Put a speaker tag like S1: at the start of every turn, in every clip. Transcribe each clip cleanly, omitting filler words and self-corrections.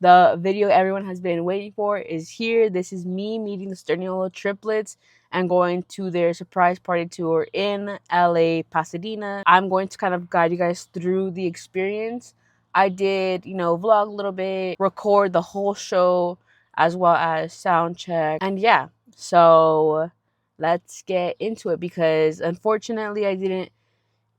S1: The video everyone has been waiting for is here. This is me meeting the Sturniolo Triplets and going to their surprise party tour in LA, Pasadena. I'm going to kind of guide you guys through the experience. I did, vlog a little bit, record the whole show, as well as sound check. And yeah, so let's get into it because unfortunately I didn't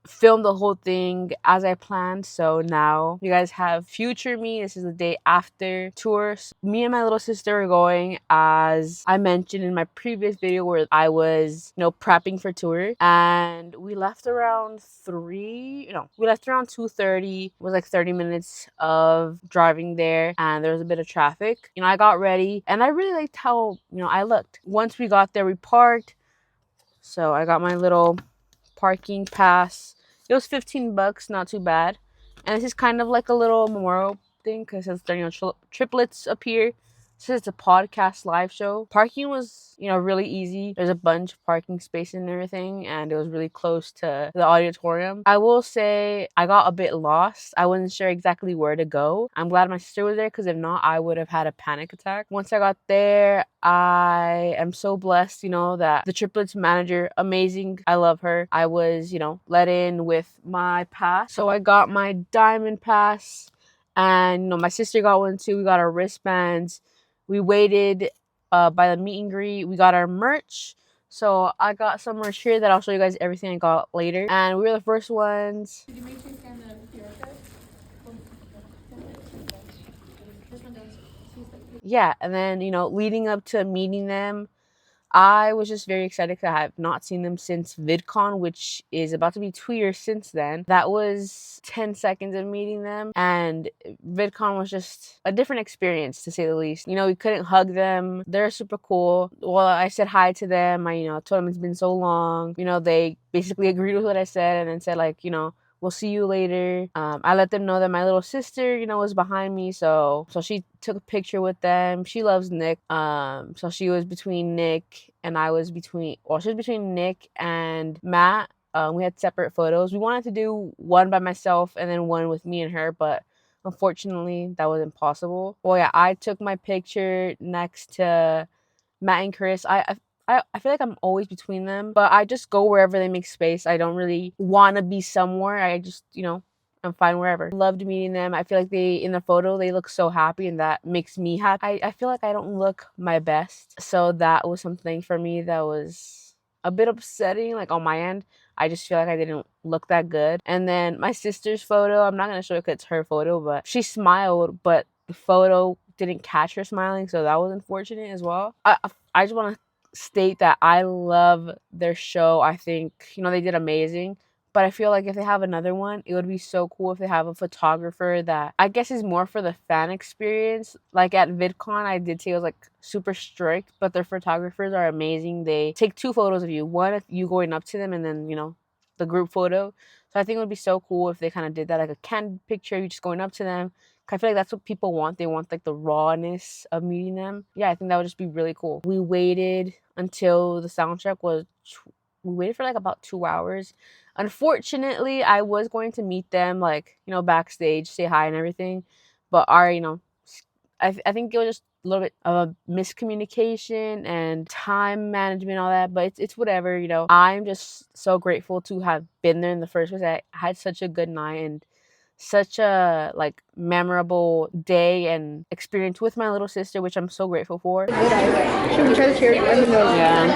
S1: film the whole thing as I planned. So now you guys have future me. This is the day after tour. So me and my little sister are going, as I mentioned in my previous video where I was, prepping for tour. And we left around 2:30. It was like 30 minutes of driving there and there was a bit of traffic. I got ready and I really liked how, I looked. Once we got there, we parked. So I got my little parking pass. It was $15, not too bad. And this is kind of like a little memorial thing because it says Sturniolo Triplets up here. It says it's a podcast live show. Parking was, really easy. There's a bunch of parking spaces and everything, and it was really close to the auditorium. I will say I got a bit lost. I wasn't sure exactly where to go. I'm glad my sister was there because if not, I would have had a panic attack. Once I got there, I am so blessed, that the Triplets manager, amazing. I love her. I was, let in with my pass. So I got my diamond pass and, my sister got one too. We got our wristbands. We waited by the meet and greet. We got our merch. So I got some merch here that I'll show you guys everything I got later. And we were the first ones. Did you make sure you scan the QR code? Yeah, and then, leading up to meeting them, I was just very excited because I have not seen them since VidCon, which is about to be 2 years since then. That was 10 seconds of meeting them, and VidCon was just a different experience, to say the least. We couldn't hug them. They're super cool. Well, I said hi to them. I, told them it's been so long. They basically agreed with what I said and then said, like, we'll see you later. I let them know that my little sister, was behind me. So she took a picture with them. She loves Nick. So she was between Nick and she was between Nick and Matt. We had separate photos. We wanted to do one by myself and then one with me and her, but unfortunately that was impossible. Well, yeah, I took my picture next to Matt and Chris. I feel like I'm always between them, but I just go wherever they make space. I don't really want to be somewhere. I just, I'm fine wherever. Loved meeting them. I feel like in the photo, they look so happy and that makes me happy. I feel like I don't look my best. So that was something for me that was a bit upsetting, like on my end. I just feel like I didn't look that good. And then my sister's photo, I'm not going to show it because it's her photo, but she smiled, but the photo didn't catch her smiling. So that was unfortunate as well. I just want to state that I love their show. I think, they did amazing. But I feel like if they have another one, it would be so cool if they have a photographer that I guess is more for the fan experience. Like at VidCon, I did say it was like super strict, but their photographers are amazing. They take 2 photos of you. One of you going up to them and then, the group photo. So I think it would be so cool if they kind of did that, like a candid picture, you just going up to them. I feel like that's what people want. They want like the rawness of meeting them. Yeah, I think that would just be really cool. We waited until the sound check we waited for like about 2 hours. Unfortunately, I was going to meet them like, backstage, say hi and everything. But I think it was just a little bit of a miscommunication and time management, all that. But it's whatever, I'm just so grateful to have been there in the first place. I had such a good night and such a memorable day and experience with my little sister, which I'm so grateful for. Should we try the cherry? Yeah.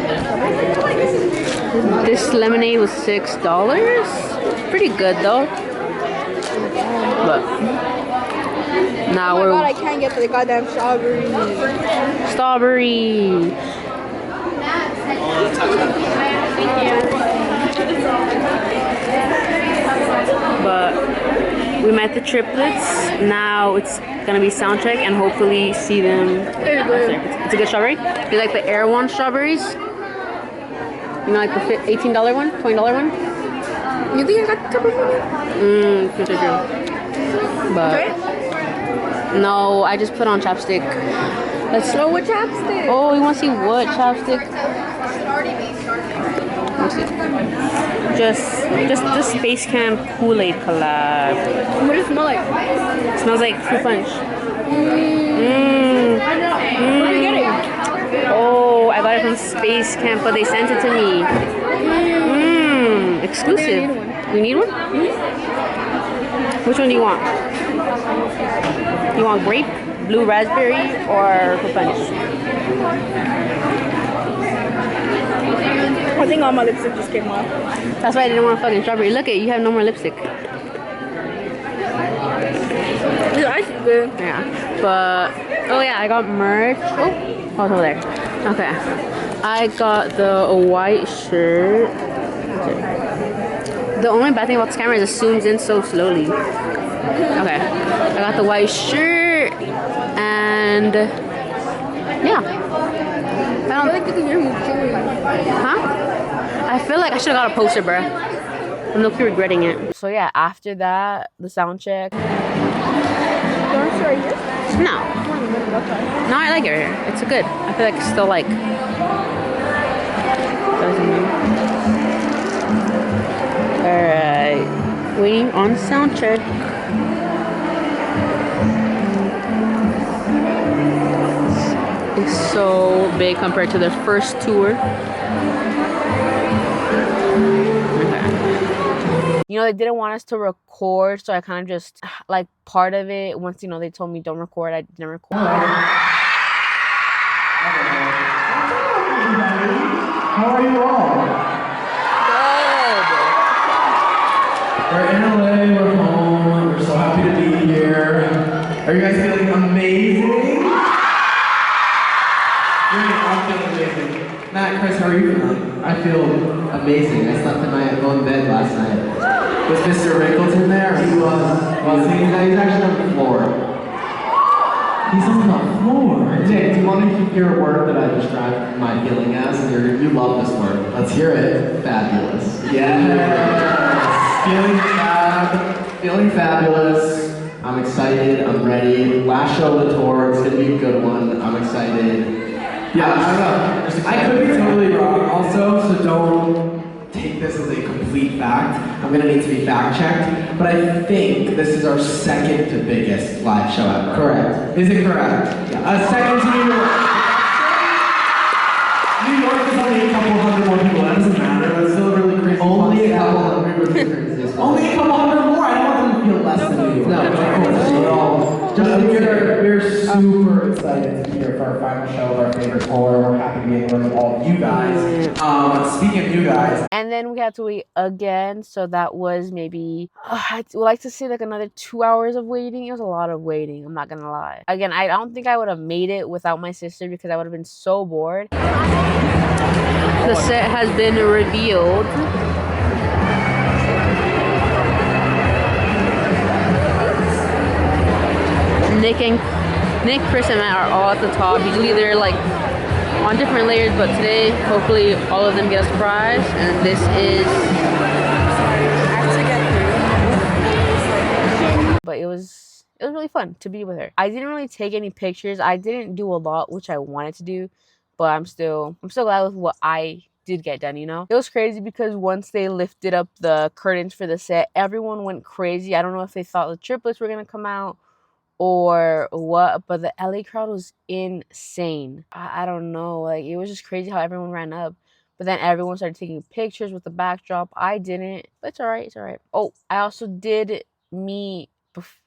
S1: This lemonade was $6. Pretty good though. But now
S2: oh my god, I can't get the goddamn strawberry.
S1: But we met the Triplets. Now it's gonna be sound check and hopefully see them. It's a good strawberry. You like the Air One strawberries? Like the $18 one, $20 one?
S2: You think I got the couple of
S1: True. But no, I just put on chapstick.
S2: Let's know what chapstick.
S1: Oh, you want to see what chapstick? Let's see. Just the Space Camp Kool-Aid collab.
S2: What does it smell like?
S1: It smells like fruit punch.
S2: on Space Camp, but they sent it to me. Exclusive. You need one? Which one do you want? You want grape, blue raspberry, or fruit punch?
S3: I think all my lipstick just came off.
S2: That's why I didn't want fucking strawberry. Look at you have no more lipstick.
S3: The ice is good.
S2: Yeah, but oh yeah, I got merch. Oh, it's over there. Okay, I got the white shirt. The only bad thing about this camera is it zooms in so slowly. Okay, I got the white shirt and yeah. I feel like this is your move too. Huh? I feel like I should have got a poster, bruh. I'm not regretting it.
S1: So yeah, after that, the sound check.
S2: No. No, I like it here. It's good. I feel like it's still like. Alright. Waiting on sound check. It's so big compared to their first tour.
S1: You know, they didn't want us to record, so I kind of just, like, part of it, once, you know, they told me don't record, I didn't record.
S4: How are you all? Good. We're in LA, we're home, we're so happy to be here. Are you guys feeling amazing? Great, I'm feeling amazing. Matt, Chris, how are you feeling?
S5: I feel amazing. I slept in my own bed last night.
S4: Was Mr. Rickleton there?
S5: He was. He's actually on the floor.
S4: He's on the floor.
S5: Jake, do you want to hear a word that I described my feeling as? You love this word.
S4: Let's hear it.
S5: Fabulous.
S4: Yes.
S5: Feeling fabulous. I'm excited. I'm ready. Last show of the tour. It's going to be a good one. I'm excited.
S4: Yeah, I don't know. I could be totally wrong also, so don't take this as a complete fact. I'm gonna need to be fact checked, but I think this is our second to biggest live show ever.
S5: Correct.
S4: Is it correct? Yeah. Second to New York. New York is only a couple hundred more people. That doesn't matter. That's still a really crazy.
S5: Only a couple hundred more people.
S4: Only a couple hundred more. I don't want them to feel less than New York.
S5: No,
S4: we're super excited to be here for our final show of our favorite tour. We're happy to be in the room with all of you guys. Speaking of you guys.
S1: And then we had to wait again, so that was maybe, I would like to say like another 2 hours of waiting. It was a lot of waiting, I'm not gonna lie. Again, I don't think I would have made it without my sister because I would have been so bored.
S2: The set has been revealed. Nick, Chris, and Matt are all at the top. Usually they're like on different layers, but today, hopefully, all of them get a surprise. And this is.
S1: But it was really fun to be with her. I didn't really take any pictures. I didn't do a lot, which I wanted to do, but I'm still glad with what I did get done, you know? It was crazy because once they lifted up the curtains for the set, everyone went crazy. I don't know if they thought the triplets were gonna come out or what, but the LA crowd was insane. I don't know, like it was just crazy how everyone ran up. But then everyone started taking pictures with the backdrop. I didn't, but it's all right. Oh, I also did meet,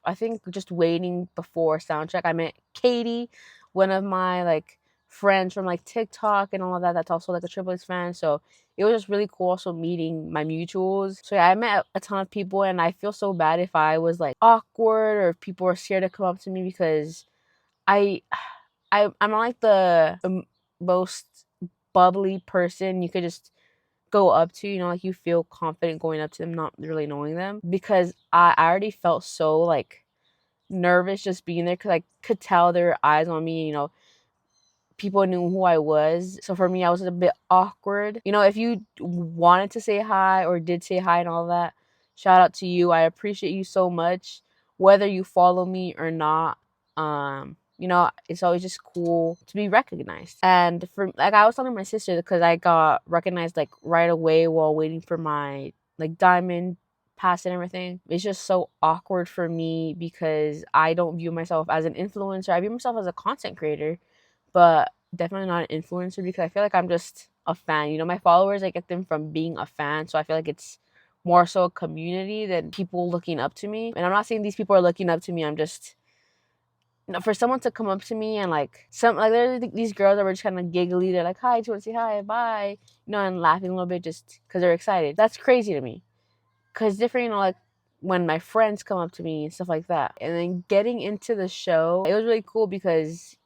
S1: I think just waiting before Soundcheck, I met Katie, one of my like friends from like TikTok and all of that. That's also like a Triplets fan. So it was just really cool also meeting my mutuals. So yeah, I met a ton of people and I feel so bad if I was like awkward or if people were scared to come up to me because I'm not like the most bubbly person you could just go up to, you know, like you feel confident going up to them, not really knowing them, because I already felt so like nervous just being there because I could tell their eyes on me, you know, people knew who I was. So for me, I was a bit awkward. You know, if you wanted to say hi or did say hi and all that, shout out to you. I appreciate you so much, whether you follow me or not. You know, it's always just cool to be recognized. And for like I was telling my sister because I got recognized like right away while waiting for my like diamond pass and everything. It's just so awkward for me because I don't view myself as an influencer. I view myself as a content creator. But definitely not an influencer because I feel like I'm just a fan. You know, my followers, I get them from being a fan. So I feel like it's more so a community than people looking up to me. And I'm not saying these people are looking up to me. I'm just, you know, for someone to come up to me and there's these girls that were just kind of giggly. They're like, hi, do you want to say hi? Bye. You know, and laughing a little bit just because they're excited. That's crazy to me. Because different, you know, like when my friends come up to me and stuff like that. And then getting into the show, it was really cool because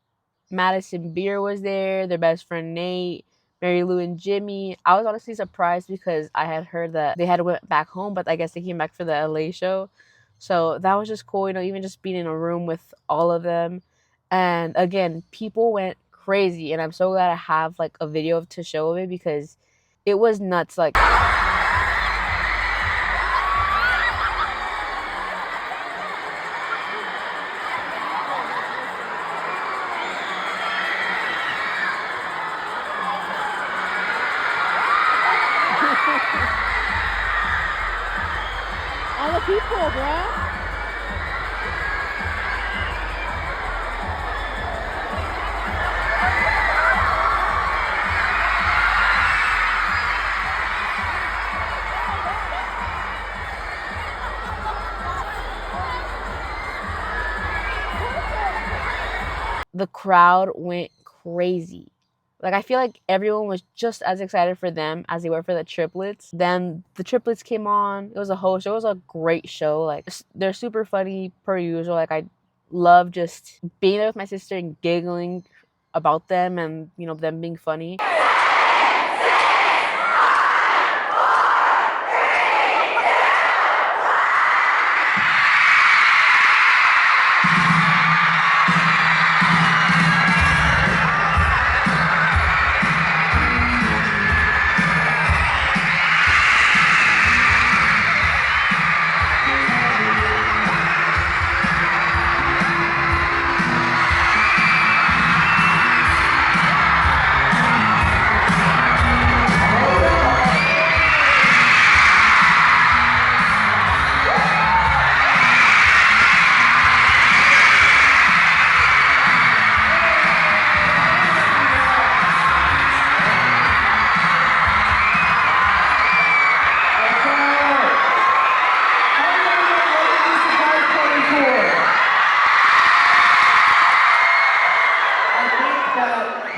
S1: Madison Beer was there, their best friend Nate, Mary Lou and Jimmy. I was honestly surprised because I had heard that they had went back home, but I guess they came back for the LA show. So that was just cool, you know, even just being in a room with all of them. And again, people went crazy, and I'm so glad I have like a video to show of it because it was nuts. Like, all the people, bro. The crowd went crazy. Like, I feel like everyone was just as excited for them as they were for the triplets. Then the triplets came on. It was a whole show. It was a great show. Like, they're super funny per usual. Like, I love just being there with my sister and giggling about them and, you know, them being funny.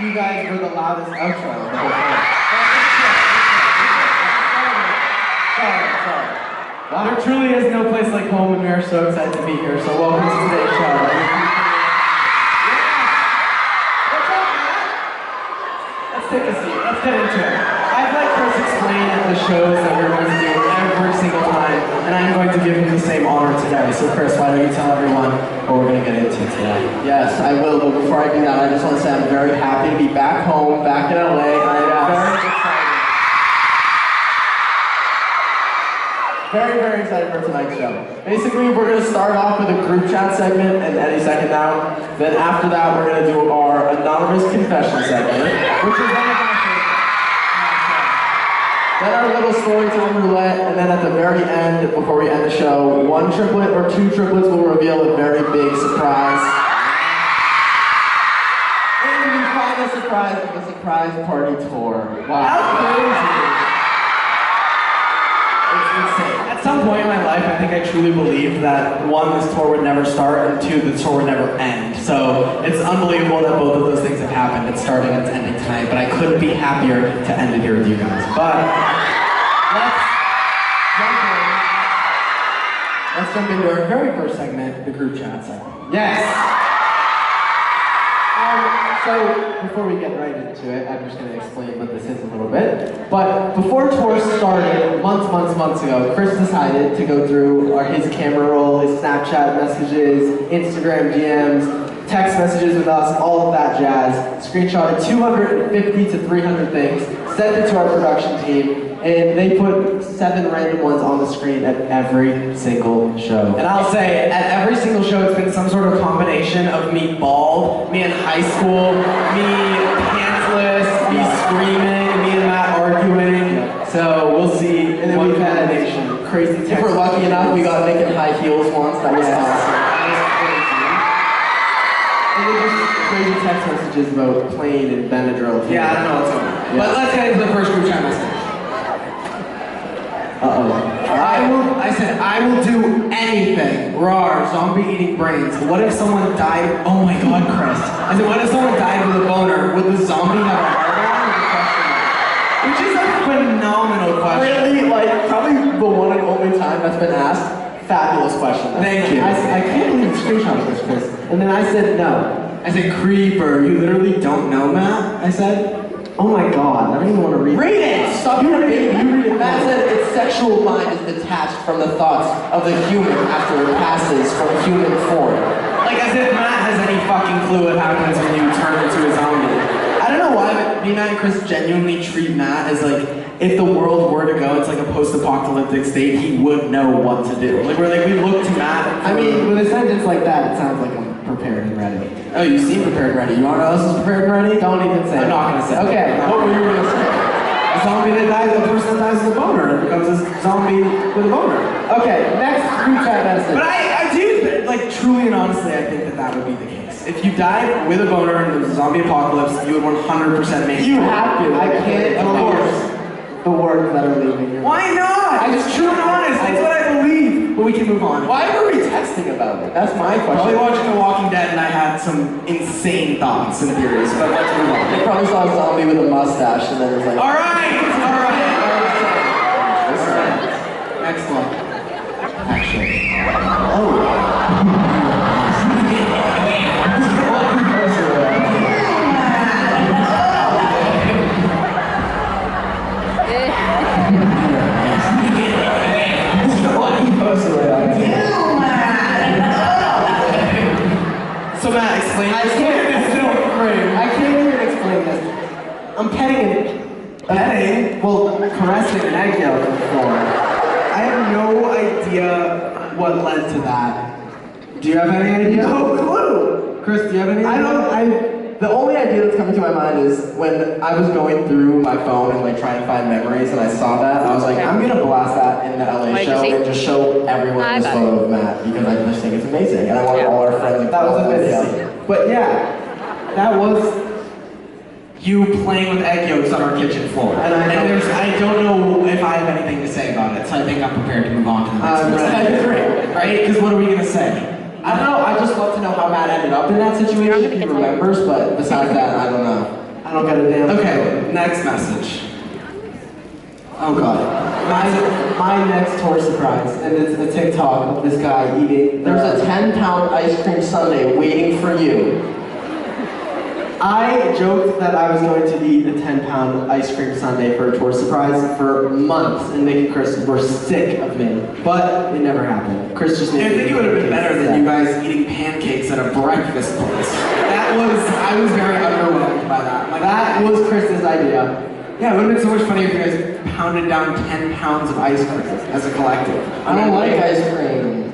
S4: You guys were the loudest outro of the whole thing. Sorry. Wow. There truly is no place like home, and we are so excited to be here. So welcome to today's show. What's up, man? Let's take a seat. Let's get into it. I've let Chris explain the shows that we're going to do every single time, and I'm going to give him the same honor today. So Chris, why don't you tell everyone what we're going to get into today?
S5: Yes, I will, but before I do that, I just want to say I'm very happy to be back home, back in LA. I'm very excited. Very excited for tonight's show. Basically, we're going to start off with a group chat segment and any second now. Then after that, we're going to do our anonymous confession segment, which is one of my favorites. Then our little Storytime roulette, and then at the very end, before we end the show, one triplet or two triplets will reveal a very big surprise. And we call the surprise the surprise party tour. Wow. How crazy! It's insane.
S4: At some point in my life, I think I truly believed that one, this tour would never start, and two, the tour would never end. So it's unbelievable that both of those things have happened. It's starting and it's ending tonight, but I couldn't be happier to end it here with you guys. But let's jump into our very first segment, the group chat segment. Yes. So before we get right into it, I'm just going to explain what this is a little bit. But before tour started, months ago, Chris decided to go through his camera roll, his Snapchat messages, Instagram DMs, text messages with us, all of that jazz, screenshotted 250 to 300 things, sent it to our production team, and they put 7 random ones on the screen at every single show. And I'll say, at every single show, it's been some sort of combination of me bald, me in high school, me pantsless, me screaming, me and Matt arguing. So we'll see. And then we've had crazy text.
S5: If we're lucky enough, we got Nick in high heels once. That was awesome.
S4: And
S5: crazy text messages about playing and Benadryl.
S4: Yeah, I don't know what's going on. But let's get into the first group chat message. I said, I will do anything. Rawr, zombie eating brains. What if someone died? Oh my god, Chris. I said, what if someone died with a boner? Would the zombie have a heart on? Which is a phenomenal question.
S5: Really, like, probably the one and only time that's been asked. Fabulous question.
S4: Thank you.
S5: I can't believe you screenshot this, Chris. And then I said no.
S4: I said, creeper. You literally don't know, Matt? I said,
S5: Oh my god, I don't even want to read it.
S4: read it! Stop
S5: You
S4: reading
S5: read
S4: it.
S5: it. You read it.
S6: Matt said its sexual mind is detached from the thoughts of the human after it passes from human form.
S4: Like as if Matt has any fucking clue what happens when you turn into a zombie. I don't know why, but me, Matt, and Chris genuinely treat Matt as like, if the world were to go, it's like a post-apocalyptic state, he would know what to do. Like we look to Matt.
S5: I mean, with a sentence like that, it sounds like I'm prepared and ready.
S4: Oh, you seem prepared and ready. You want to know else is prepared and ready?
S5: Don't even say
S4: I'm
S5: it.
S4: not gonna say it.
S5: Okay, what were you gonna say?
S4: A zombie that dies, a person that dies with a boner becomes a zombie with a boner.
S5: Okay, next group chat message.
S4: But I do, like, truly and honestly, I think that would be the case. If you died with a boner and there was a zombie apocalypse, you would 100% make it.
S5: You have to. I can't.
S4: Of course.
S5: The words that are leaving your
S4: Why not? I just true and honest. That's what I believe. But we can move on.
S6: Why were we texting about it? That's my
S4: Probably
S6: question.
S4: watching The Walking Dead and I had some insane thoughts and theories, but let's move on.
S6: They probably saw a zombie with a mustache and then it was like,
S4: Alright! Next one. Action. So Matt, explain.
S5: I can't even explain this. I'm petting it.
S4: Petting?
S5: Well, caressing an egg yolk on the floor.
S4: I have no idea what led to that. Do you have any idea?
S5: No clue.
S4: Chris, do you have any idea?
S6: the only idea that's coming to my mind is when I was going through my phone and like trying to find memories and I saw that, I was like, I'm gonna blast that in the LA
S2: Wait,
S6: show
S2: you see?
S6: and just show everyone
S2: I
S6: this
S2: got
S6: photo of Matt because I just think it's amazing and I want all our friends to
S5: That was
S6: follow this.
S5: amazing. But yeah, that was
S4: You playing with egg yolks on our kitchen floor.
S5: And
S4: I don't know if I have anything to say about it, so I think I'm prepared to move on to the next one.
S5: ready.
S4: Right? Because what are we gonna say?
S6: I don't know, I just love to know how Matt ended up in that situation, if he remembers, but besides that, I don't know.
S5: I don't got a damn.
S4: Okay, next message. Oh god.
S5: My next tour surprise, and it's a TikTok of this guy eating.
S6: There's a 10-pound ice cream sundae waiting for you.
S5: I joked that I was going to eat a 10-pound ice cream sundae for a tour surprise for months, and Nick and Chris were sick of me. But it never happened. Chris just
S4: I
S5: made
S4: think it would have been better than you guys eating pancakes at a breakfast place. I was very underwhelmed by that. Like,
S5: That was Chris's idea.
S4: yeah, it would have been so much funnier if you guys pounded down 10 pounds of ice cream as a collective.
S6: I don't like ice cream.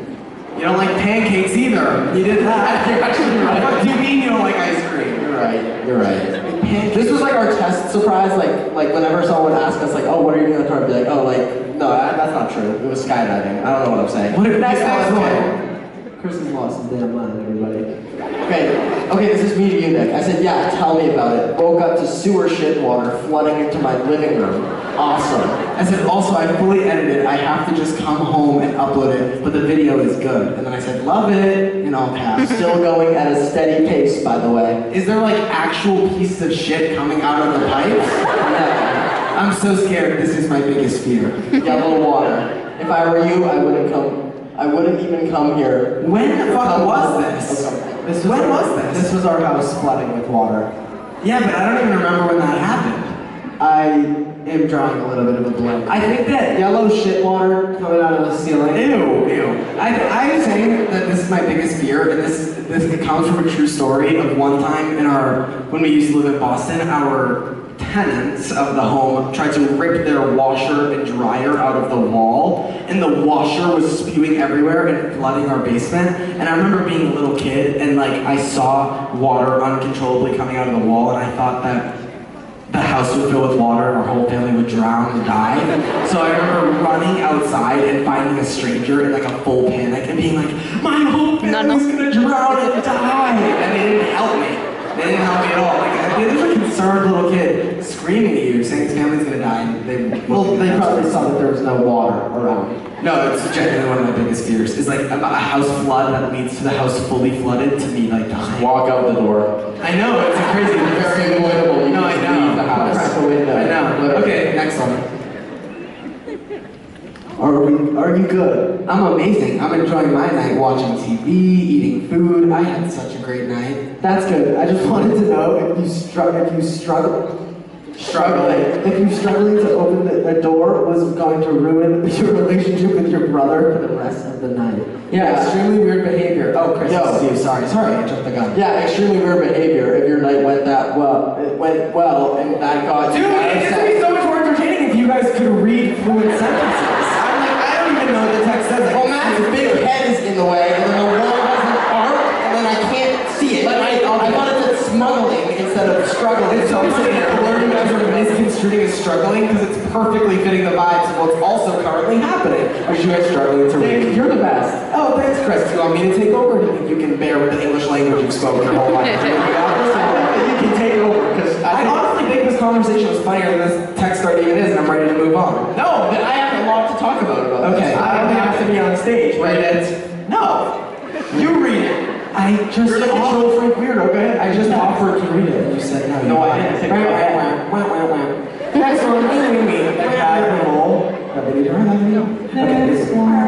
S4: You don't like pancakes either. You did that.
S6: You're actually right.
S4: What do you mean you don't like ice cream?
S6: You're right. This was like our test surprise, like whenever someone would ask us like, oh, what are you doing on the tour? I'd be like, oh, like, no, that's not true. It was skydiving. I don't know what I'm saying.
S4: What if
S5: Next
S4: next
S5: one.
S4: one?
S5: Chris has lost his damn mind, everybody.
S6: Okay, this is me to you, Nick. I said, yeah, tell me about it. Woke up to sewer shit water flooding into my living room. Awesome.
S4: I said, also, I fully edited. I have to just come home and upload it, but the video is good. And then I said, love it, in all caps.
S6: Still going at a steady pace, by the way.
S4: Is there like actual pieces of shit coming out of the pipes?
S6: Yeah.
S4: I'm so scared. This is my biggest fear.
S6: Yellow water. If I were you, I wouldn't even come here.
S4: When the fuck was this? When was this?
S5: This was our house flooding with water.
S4: Yeah, but I don't even remember when that happened.
S5: I am drawing a little bit of a blank. I think that yellow shit water coming out of the ceiling.
S4: Ew. I was saying that this is my biggest fear, and this comes from a true story of one time when we used to live in Boston, our tenants of the home tried to rip their washer and dryer out of the wall, and the washer was spewing everywhere and flooding our basement. And I remember being a little kid, and like I saw water uncontrollably coming out of the wall, and I thought that the house would fill with water and our whole family would drown and die. So I remember running outside and finding a stranger in like a full panic and being like, my whole family's gonna drown and die! And they didn't help me. little kid screaming at you, saying his family's gonna die, and they
S6: probably saw that there was no water around.
S4: No, it's genuinely one of my biggest fears. Is like a house flood that leads to the house fully flooded to me like dying.
S6: Walk out the door.
S4: I know, it's a crazy,
S6: Very avoidable.
S4: No, I know.
S6: Leave the house. Crack the window.
S4: I know. Okay, next one.
S6: Are you good?
S4: I'm amazing. I'm enjoying my night watching TV, eating food. I had such a great night.
S6: That's good. I just wanted to know if you struggling to open the door was going to ruin your relationship with your brother for the rest of the night.
S4: Yeah, extremely weird behavior. Oh, Chris, it's you. Sorry, I jumped the gun.
S6: Yeah, extremely weird behavior. If your night went that well, it went well, and that got
S4: Dude, it's gonna be so much more entertaining if you guys could read fluent sentences. I don't even know what the text says.
S6: Well, Matt's big head is in the way, and then the wall has an arc, and then I can't see it. I thought it said smuggling instead of struggling.
S4: It's so funny that the learning guys are misconstruing as struggling because it's perfectly fitting the vibes of what's also currently happening. Are you guys struggling to read?
S6: You're the best.
S4: Oh, thanks, Chris. Do you want me to take over? Or do you think you can bear with the English language you've spoken your whole life?
S6: You can take over, because
S4: I honestly think this conversation was funnier than this text start even is, and I'm ready to move on.
S6: No, I have a lot to talk about
S4: Okay.
S6: this. I don't have to be on stage.
S4: Read it. No. You read it. I just
S6: You're the control freak weirdo, okay?
S4: I just offered to read it. You said no.
S6: No, I didn't. Take
S4: Next one. Okay.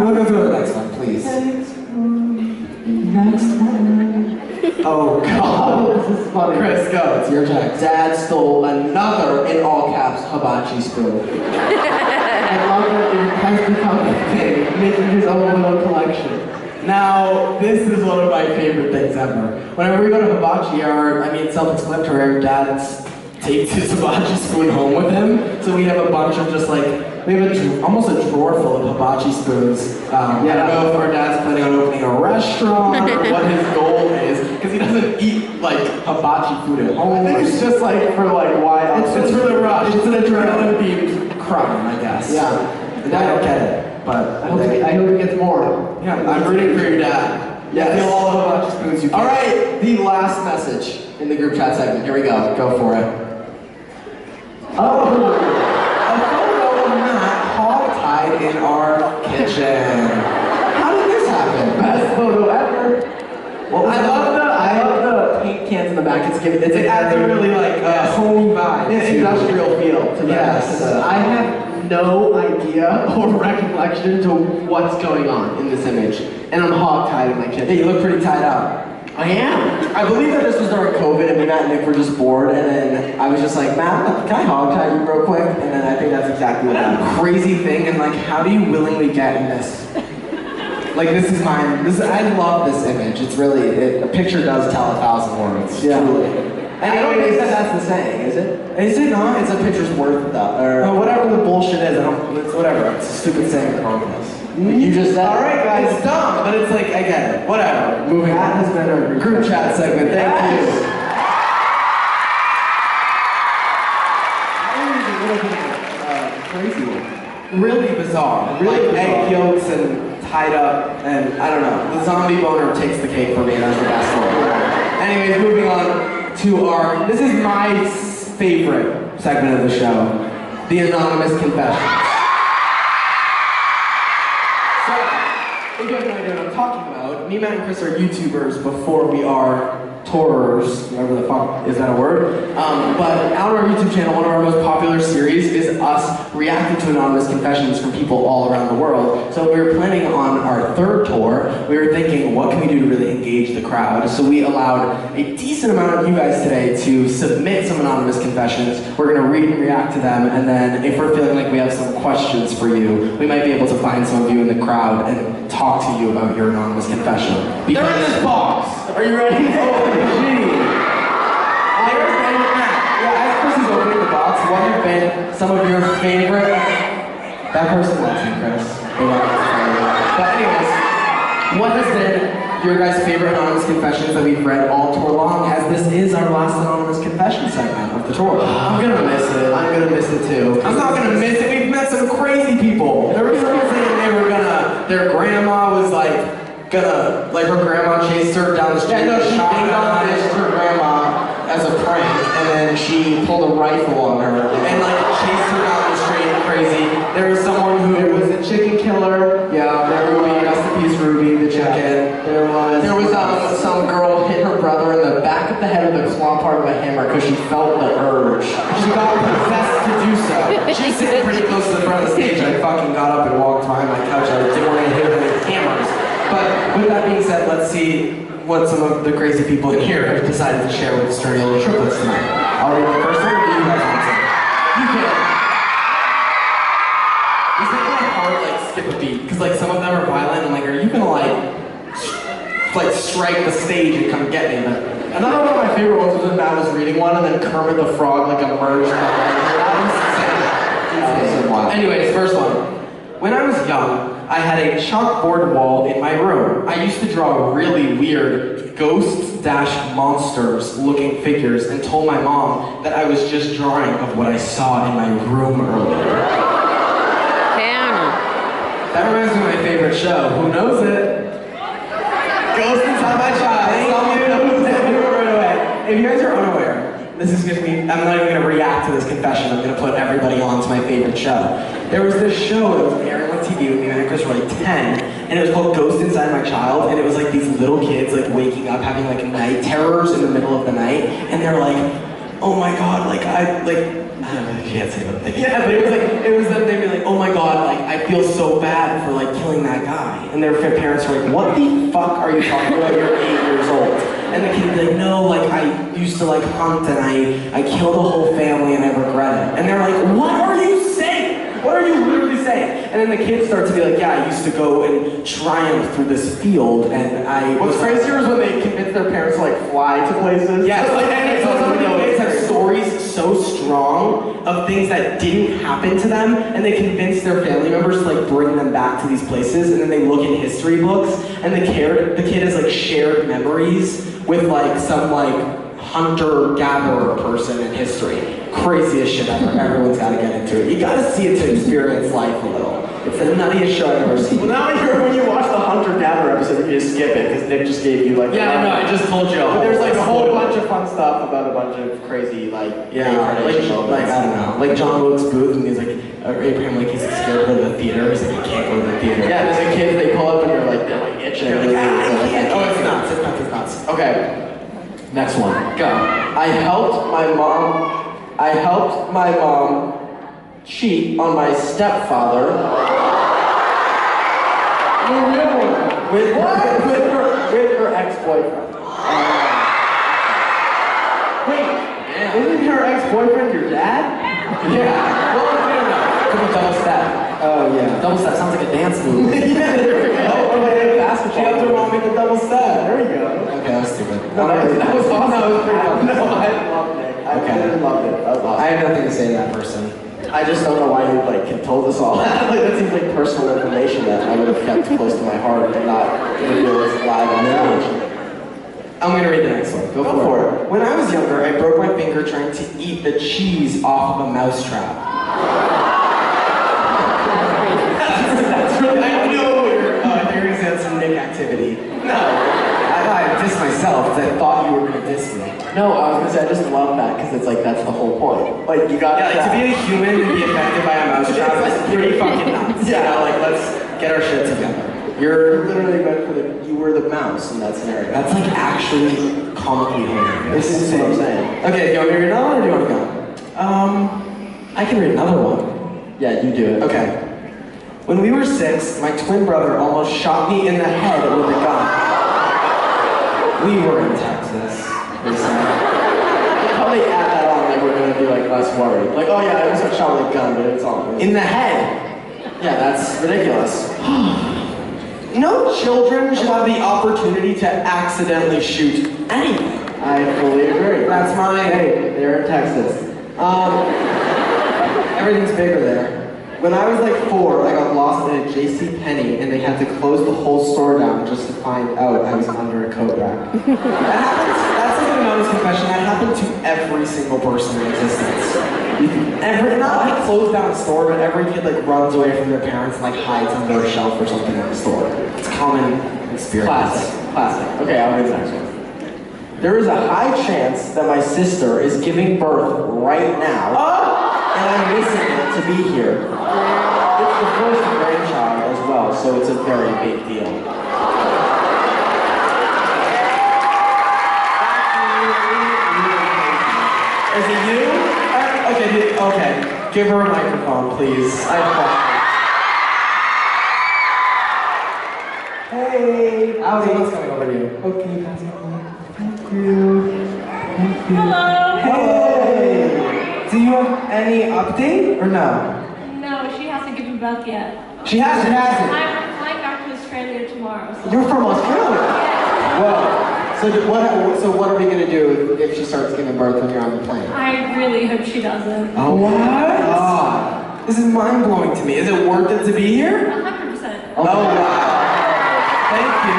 S4: We'll go through the next one, please.
S6: Next one.
S4: Oh God.
S6: This is funny.
S4: Chris, go. It's your turn.
S6: Dad stole another, in all caps, hibachi spoon. I love that it has become a thing, making his own little collection.
S4: Now, this is one of my favorite things ever. Whenever we go to hibachi, self-explanatory, our dad takes his hibachi spoon home with him. So we have a bunch of just like, we have almost a drawer full of hibachi spoons. I don't know if our dad's planning on opening a restaurant or what his goal is, because he doesn't eat like hibachi food at home.
S6: I think it's just like for like why.
S4: It's for the rush. It's an adrenaline-themed crime, I guess.
S6: Yeah.
S4: And I don't get it, but
S6: I hope he gets more.
S4: yeah, I'm rooting for your dad.
S6: Yes.
S4: Steal all the hibachi spoons you can.
S6: All right, the last message in the group chat segment. Here we go. Go for it.
S4: Oh, a photo of Matt hog-tied in our kitchen.
S6: How did this happen? Best photo ever. Well, I love the paint cans in the back.
S4: It adds a really like homey vibe.
S6: Yeah, industrial feel to that.
S4: Yes.
S6: I have no idea or recollection to what's going on in this image, and I'm hog-tied in my kitchen.
S4: Yeah, you look pretty tied up.
S6: I am. I believe that this was during COVID, and Matt and Nick were just bored, and then I was just like, Matt, can I hog-tie you real quick? And then I think that's exactly what happened.
S4: Crazy thing, and like, how do you willingly get in this? Like, this is mine. I love this image. It's really, a picture does tell 1,000 words.
S6: Yeah.
S4: Truly.
S6: And I don't think that's the saying, is it?
S4: Is it not?
S6: It's a picture's worth, or
S4: Whatever the bullshit is, it's whatever. It's a stupid saying that promise.
S6: You just said.
S4: All right, guys, it's dumb, but it's like, I get it. Whatever. Moving
S6: That
S4: on.
S6: has been our
S4: Group chat segment. Thank you.
S6: Crazy one.
S4: Really bizarre.
S6: Really
S4: like egg
S6: bizarre.
S4: yolks and tied up, and I don't know. The zombie boner takes the cake for me. That's the best one. Anyways, moving on to our. This is my favorite segment of the show, the anonymous confessions. So, if you have no idea what I'm talking about, me, Matt, and Chris are YouTubers before we are tourers, whatever the fuck, is that a word? But out on our YouTube channel, one of our most popular series is us reacting to anonymous confessions from people all around the world. So we were planning on our third tour. We were thinking, what can we do to really engage the crowd? So we allowed a decent amount of you guys today to submit some anonymous confessions. We're gonna read and react to them, and then if we're feeling like we have some questions for you, we might be able to find some of you in the crowd and talk to you about your anonymous confession. They're in this box! Are you ready? There's been, as Chris is opening the box, what have been some of your favorite... That person loves you, Chris. They love you. But anyways, what has been your guys' favorite anonymous confessions that we've read all tour long, as this is our last anonymous confession segment of the tour? I'm gonna miss it. I'm gonna miss it too. I'm not gonna miss it. We've met some crazy people. There was someone saying they were gonna... Their grandma was like... like her grandma chased her down the street. Yeah, no, she dinged her grandma as a prank, and then
S6: then she pulled a rifle on her and like chased her down the street crazy. There was someone who was a chicken killer. Yeah, there was rest in peace Ruby, the chicken. There was some girl hit her brother in the back of the head with the claw part of a hammer because she felt the urge. She got possessed to do so. She was sitting pretty close to the front of the stage. I fucking got up and walked behind my couch. I didn't want to hit her with hammers. But with that being said, let's see what some of the crazy people in here have decided to share with the Sturniolo Triplets tonight. I'll read the first one, or do you guys want to? You can. This makes my heart like skip a beat, because like some of them are violent, and like, are you gonna like strike the stage and come get me? But another one of my favorite ones was when Matt was reading one, and then Kermit the Frog like emerged. Anyways, first one. When I was young, I had a chalkboard wall in my room. I used to draw really weird ghost-monsters looking figures and told my mom that I was just drawing of what I saw in my room earlier.
S2: Damn.
S6: That reminds me of my favorite show. Who knows it? Ghost Inside My Child. Right away. If you guys are unaware, this is gonna be, I'm not even gonna react to this confession. I'm gonna put everybody on to my favorite show. There was this show that was airing on TV when me and Chris were like 10, and it was called Ghost Inside My Child, and it was like these little kids like waking up having like night terrors in the middle of the night, and they're like, oh my god, like I don't know if you can't say that thing. Yeah, but it was them, they'd be like, oh my god, like I feel so bad for like killing that guy. And their parents were like, what the fuck are you talking about? You're 8 years old. And the kid would be like, no, like I used to like hunt and I killed a whole family and I regret it. And they're like, what are you saying? What are you literally saying? And then the kids start to be like, yeah, I used to go and triumph through this field and I... What's crazier is when they convince their parents to like fly to places. Yeah, so, and so some of the kids have stories so strong of things that didn't happen to them, and they convince their family members to like bring them back to these places, and then they look in history books, and the kid has like shared memories with like some like hunter-gatherer person in history. Craziest shit ever. Everyone's got to get into it. You got to see it to experience life a little. It's the nuttiest show I've ever seen.
S5: Well, now when you watch the hunter-gatherer episode, you just skip it because Nick just gave you like.
S6: Yeah, I know. I just told you.
S5: But there's like a whole bunch of fun stuff about a bunch of crazy like.
S6: Yeah, like I don't know, like John Wilkes Booth, and he's like Abraham Lincoln's scared to go to the theater. He's like, you can't go to the theater.
S5: Yeah, there's a kid they pull up and they're like itching.
S6: You're like, I can't. Oh, it's nuts. It's nuts.
S5: Okay.
S6: Next one.
S5: Go. I helped my mom cheat on my stepfather. With her ex-boyfriend. Wait, isn't her ex-boyfriend your dad?
S6: Yeah. Well, we don't know. Could be double step.
S5: Oh yeah.
S6: Double step sounds like a dance move.
S5: Yeah, there we go. Oh, wait, basketball. She helped her mom make a double step. There you go.
S6: Okay, that's stupid.
S5: No, that was awesome. That was pretty awesome. No, I loved it. I loved it. That was awesome.
S6: I have nothing to say to that person.
S5: I just don't know why you like told us all that. Like that seems like personal information that I would have kept close to my heart and not reveal this live on stage.
S6: I'm gonna read the next one. Go for it. When I was younger, I broke my finger trying to eat the cheese off of a mousetrap. That's really. I know you're gonna say that's some Nick activity. No. I dissed myself because I thought you were gonna diss me.
S5: No, I was gonna say I just love that because it's like that's the whole point. Like you got
S6: to be a human and be affected by a mousetrap is pretty fucking nuts.
S5: Yeah.
S6: You know, like let's get our shit together.
S5: You're literally meant for you were the mouse in that scenario.
S6: That's like actually comically hilarious.
S5: This is what I'm saying.
S6: Okay, do you want me to read another one or do you want to go? I can read another one.
S5: Yeah, you do it.
S6: Okay. When we were 6, my twin brother almost shot me in the head with a gun. We were in Texas.
S5: Probably add that on, like we're gonna be like less worried. Like, oh yeah, I almost got shot with a gun, but it's on.
S6: In the head.
S5: Yeah, that's ridiculous.
S6: No children should have the opportunity to accidentally shoot anything.
S5: I fully agree.
S6: That's my...
S5: Hey, they're in Texas.
S6: Everything's bigger there. When I was like 4, I got lost at a JCPenney and they had to close the whole store down just to find out I was under a coat rack. That happens, that's like an anonymous confession, that happened to every single person in existence. Not like closed down a store, but every kid like runs away from their parents and like hides under a shelf or something in the store. It's common experience.
S5: Classic. Okay, I'll read the next one. There is a high chance that my sister is giving birth right now, and I'm missing it to be here. It's the first grandchild as well, so it's a very big deal. Is it you? Okay. Give her a microphone, please. Hey,
S4: Someone's coming over to you.
S5: Okay, pass it on. Thank you.
S3: Hello.
S5: Hey! Do you have any update or no?
S7: No, she hasn't given birth yet.
S5: She hasn't.
S7: I'm flying back to Australia tomorrow. So.
S5: You're from Australia?
S6: Whoa. So what are we gonna do if she starts giving birth when you're on the plane?
S7: I really hope she doesn't.
S5: Oh, what? Oh, this is mind-blowing to me. Is it worth it to be here?
S7: 100%.
S5: Oh, wow. Thank you.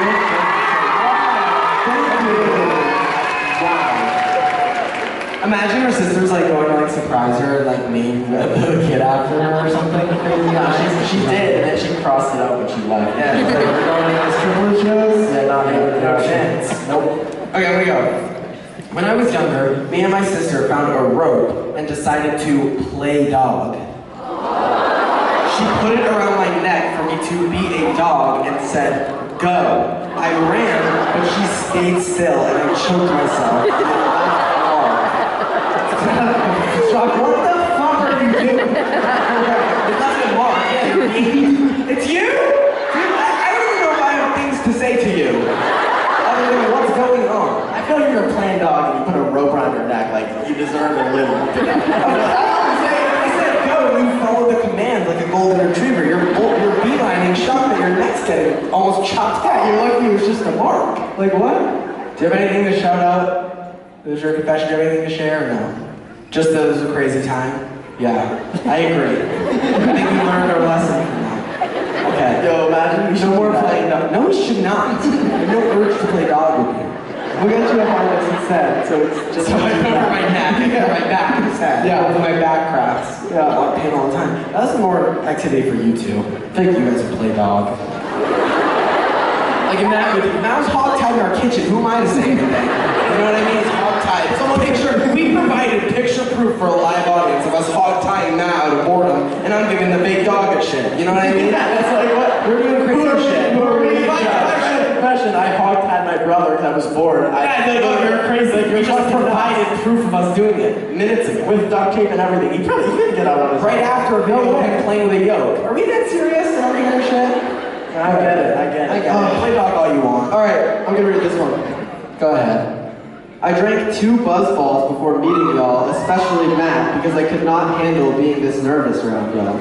S5: Wow. Imagine her sister's like going to like surprise her and like name the kid after her or something crazy. No, she did, and then she crossed it out when she left. Yeah, it's like, we're going to those triplet shows? Yeah, no chance. Nope. Okay, here we go. When I was younger, me and my sister found a rope and decided to play dog. She put it around my neck for me to be a dog and said, go. I ran, but she stayed still and I choked myself. Shock, what the fuck are you doing? It doesn't walk. It's you? Dude, I don't even know if I have things to say to you. Other than what's going on. I feel like you're a planned dog and you put a rope around your neck like you deserve to live. I said go, you follow the commands like a golden retriever. You're beelining, shocked that your neck's getting almost chopped out. You're lucky it was just a mark. Like what? Do you have anything to shout out? Is your confession? Do you have anything to share or no? Just that it was a crazy time? Yeah, I agree. I think we learned our lesson from that. Okay. Yo, imagine we should more playing dog. No, we should not. I have no urge to play dog with you. We'll get you a harness instead, so it's just so I cover my neck, my back instead. Yeah, with my back cracks. Yeah, I'm pain all the time. That's more activity for you two. I think you guys would play dog. Like if Matt was hog-tied in our kitchen, who am I to say anything? You know what I mean? It's hog-tied. We provided picture proof for a live audience of us hog-tying Matt out of boredom, and I'm giving the big dog a shit. You know what I mean? Yeah, it's like what? We're doing crazy shit. Confession, I hog-tied my brother because I was bored. You're crazy. Like, we just provided proof of us doing it minutes ago. With duct tape and everything. He didn't get out on his right after a video of him playing with a yoke. Are we that serious? Are we doing shit? I get it. Play dog all you want.
S6: Alright, I'm gonna read this one.
S5: Go ahead.
S6: I drank 2 Buzzballs before meeting y'all, especially Matt, because I could not handle being this nervous around y'all.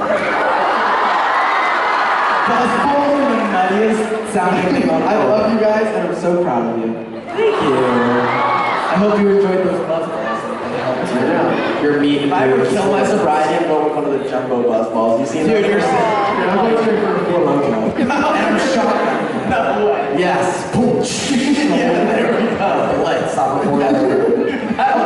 S5: Buzzballs are the nuttiest sounding thing on
S6: I love you guys, and I'm so proud of you.
S5: Thank you. I hope you enjoyed those Buzzballs. You're mean. If I would kill my sobriety and go with one of the jumbo Buzzballs, you see? Dude, you're sick. I'm going to for a full monkey. And I'm shocked. No way. Yes. Boom. Yeah, there we go. Let's stop before that. A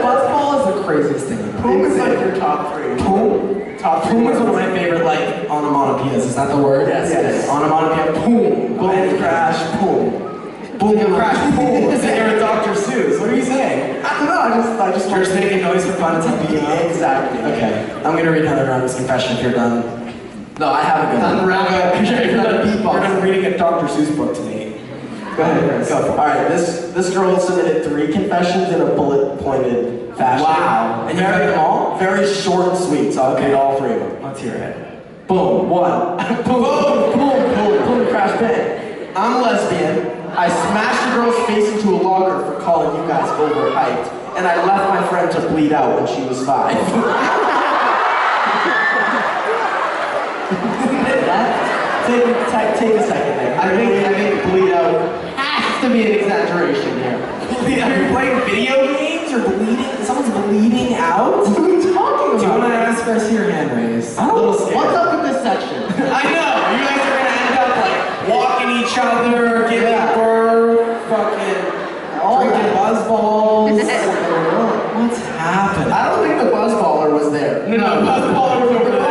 S5: Buzzball is the craziest thing. Boom is like your top 3. Boom? Boom is one of my favorite, like, onomatopoeias. Is that the word? Yes. Onomatopoeia. Boom. Boom. Crash. Boom. Boom. Crash. Boom. It's like you're a Dr. Seuss. What are you saying? I don't know. I just you're just making noise for fun. It's happy. Exactly. Okay. I'm gonna read Heather Round's confession if you're done. No, I haven't been done. If you're done beatbox. You're done reading a Dr. Seuss book to me. Go ahead. Go. All right. This girl submitted 3 confessions in a bullet-pointed fashion. Wow. And you read them all? Very short and sweet. So I'll read all 3 of them. Let's hear it. Boom. 1. Boom. Crash. Bang. I'm lesbian. I smashed a girl's face into a locker for calling you guys overhyped, and I left my friend to bleed out when she was 5. Take a second there. I think bleed out has to be an exaggeration here. Are you playing video games or bleeding? Someone's bleeding out? What are you talking about? Do you want to ask us your hand raised? I'm a little scared. What's up with this section? I know. You guys are going to end up like walking each other, giving birth, fucking drinking Buzzballs. What's happening? I don't think the Buzzballer was there. No, Buzzballer was over there.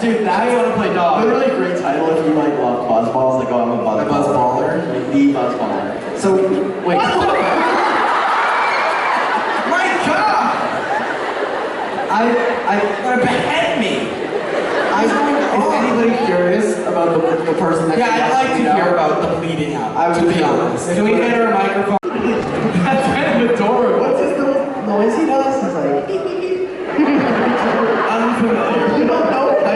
S5: Dude, now you want to play dog. Literally a great title if you like love Buzzballs, like I'm a Buzzballer. Like the Buzzballer. So, wait.
S6: behead me.
S5: Is anybody curious about the person that?
S6: Yeah, I'd like to hear about the bleeding out. I would be honest. Can we get her a microphone? That's kind of adorable.
S5: What's this little noise he does? He's like.
S6: Unfamiliar.
S5: You don't know? I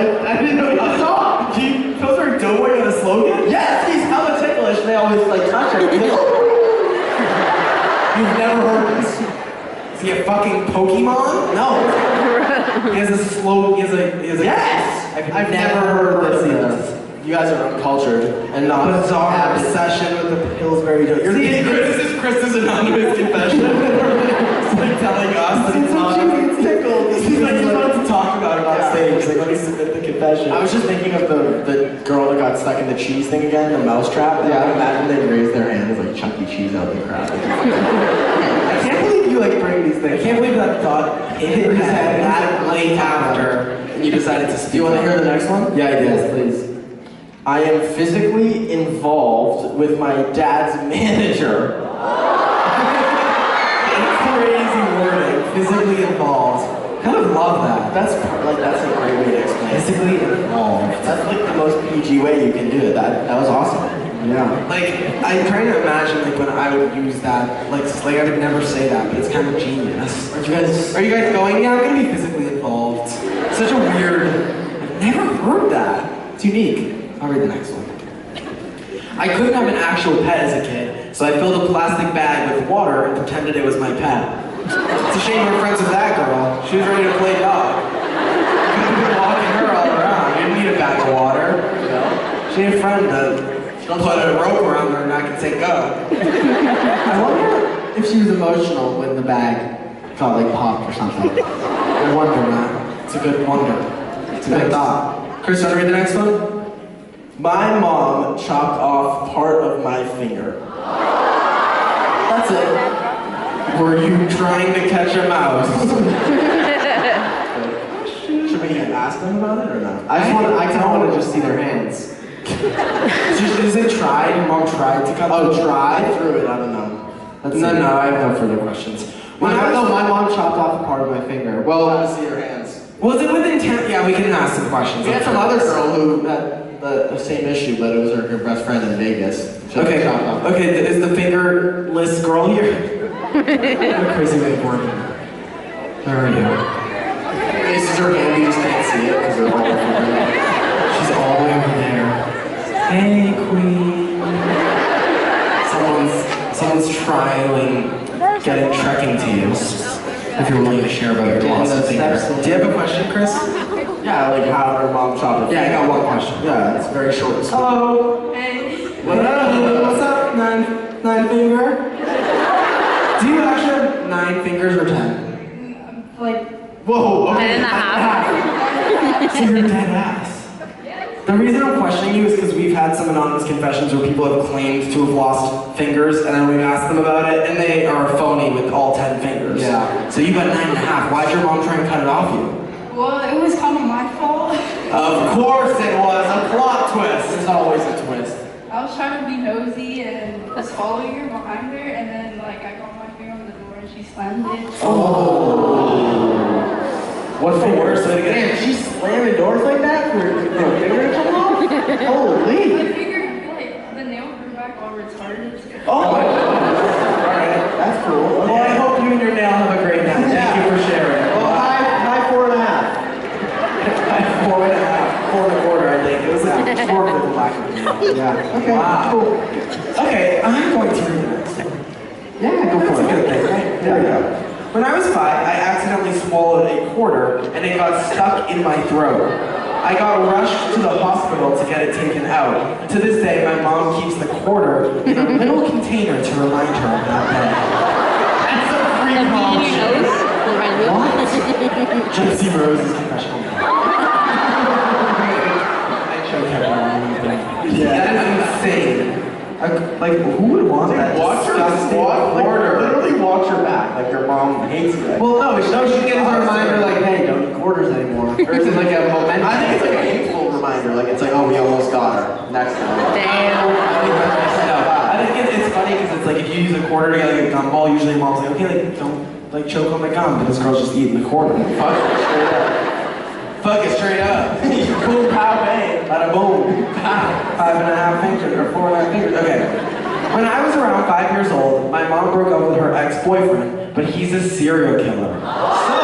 S5: didn't know you saw.
S6: Those are Doughboy got a slogan?
S5: Yes, he's hella ticklish. They always like touch him.
S6: You've never heard this? Is he a fucking Pokemon?
S5: No.
S6: He has a
S5: Yes! I've never heard this either. You guys are uncultured and not
S6: bizarre obsession with the Pillsbury Doughboy. This is Chris's anonymous confession. It's like telling us that it's not.
S5: It's tickled.
S6: He's like, he's about to talk about it on stage. He's like, let me submit the confession.
S5: I was just thinking of the girl that got stuck in the cheese thing again, the mouse trap. Yeah, I imagine they raised their hand as like Chuck E. Cheese out the crowd.
S6: I can't believe you like bring these things. I can't believe that thought hit your head that late after and you decided to speak.
S5: Do you want to hear the next one?
S6: Yeah, I do.
S5: Yes, please. I am physically involved with my dad's manager.
S6: Crazy wording. Physically involved. Kind of love that.
S5: That's a great way to explain it.
S6: Physically involved.
S5: That's like the most PG way you can do it. That was awesome. Yeah.
S6: Like, I'm trying to imagine like when I would use that, like I would never say that, but it's kind of genius. Are you guys going? Yeah, I'm gonna be physically involved. Such a weird, I've never heard that. It's unique. I'll read the next one. I couldn't have an actual pet as a kid, so I filled a plastic bag with water and pretended it was my pet. It's a shame we're friends with that girl. She was ready to play dog. You could have been walking her all around. You didn't need a bag of water. You know? She had a friend that put a rope around her and I could say go.
S5: I wonder if she was emotional when the bag got like popped or something.
S6: I wonder, man. It's a good wonder. It's a good thought. Chris, want to read the next one?
S5: My mom chopped off part of my finger. That's it.
S6: Were you trying to catch a mouse?
S5: Should we ask them about it or not? I kind of want to just see their hands.
S6: Is it tried? Your mom tried to cut
S5: Oh, tried? Through it, I don't know.
S6: No, I have no further questions.
S5: My mom chopped off a part of my finger. Well, I want to see her hands.
S6: Was it with intent? Yeah, we can ask some questions.
S5: We had some other girl who had the same issue, but it was her best friend in Vegas.
S6: Okay, is the fingerless girl here? What a crazy way of working. There we go.
S5: This is her hand, you just can't see it because they're all over there.
S6: She's all the way over there. Hey, queen. Someone's trialing trekking to you. If you're willing to share about your loss of finger. Do you have a question, Chris?
S5: Yeah, like how her mom chopped it.
S6: Yeah, I got one question.
S5: Yeah, it's very short and sweet.
S6: Hello.
S7: Hey.
S6: What's up, nine finger? Do you actually have 9 fingers or 10?
S7: Like,
S6: Whoa, okay.
S2: 10 and a half.
S6: So you're dead ass. The reason I'm questioning you is because we've had some anonymous confessions where people have claimed to have lost fingers, and then we've asked them about it, and they are phony with all 10 fingers.
S5: Yeah.
S6: So you got 9 and a half. Why'd your mom try and cut it off you?
S7: well, it was kind of my fault.
S6: Of course it was a plot twist.
S5: It's always a twist.
S7: I was trying to be nosy and was following her behind her, and then like I got my finger on the door and she slammed it.
S5: What for worse? Damn, she's slamming doors like that for her finger to come off? Holy!
S7: My finger, like the nail grew back all retarded.
S5: Oh! Alright, that's cool.
S6: Well, I hope you and your nail have a great night. Thank you for sharing.
S5: Well, high 4.5.
S6: 4.5, 4 1/4, I think. It was like 4 with the black one.
S5: Yeah. Okay.
S6: Wow.
S5: Cool.
S6: Okay, I'm going to read the next one.
S5: Yeah, go
S6: That's
S5: for
S6: a
S5: it.
S6: good thing, right?
S5: There we go.
S6: When I was 5, I accidentally swallowed a quarter and it got stuck in my throat. I got rushed to the hospital to get it taken out. To this day, my mom keeps the quarter in a little container to remind her of that day. That's a free mom shit. What? Gypsy Rose's confession. That is insane. Like, who would want that?
S5: Literally watch her back. Like your mom hates you.
S6: Well, no, she gets a reminder like, hey,
S5: Don't eat quarters anymore. Or is it like a moment? I think it's like a hateful reminder. Like it's like, oh, we almost got her. Next time.
S2: Damn.
S6: I think it's funny because it's like if you use a quarter to get like a gumball, usually mom's like, okay, like don't
S4: like choke on my gum, but this girl's just eating the corner. Fuck it, straight up. Fuck it, straight up. Boom, pow, bang, bada boom, pow. 5.5 fingers, or 4.5 fingers, okay. When I was around 5 years old, my mom broke up with her ex-boyfriend, but he's a serial killer. So,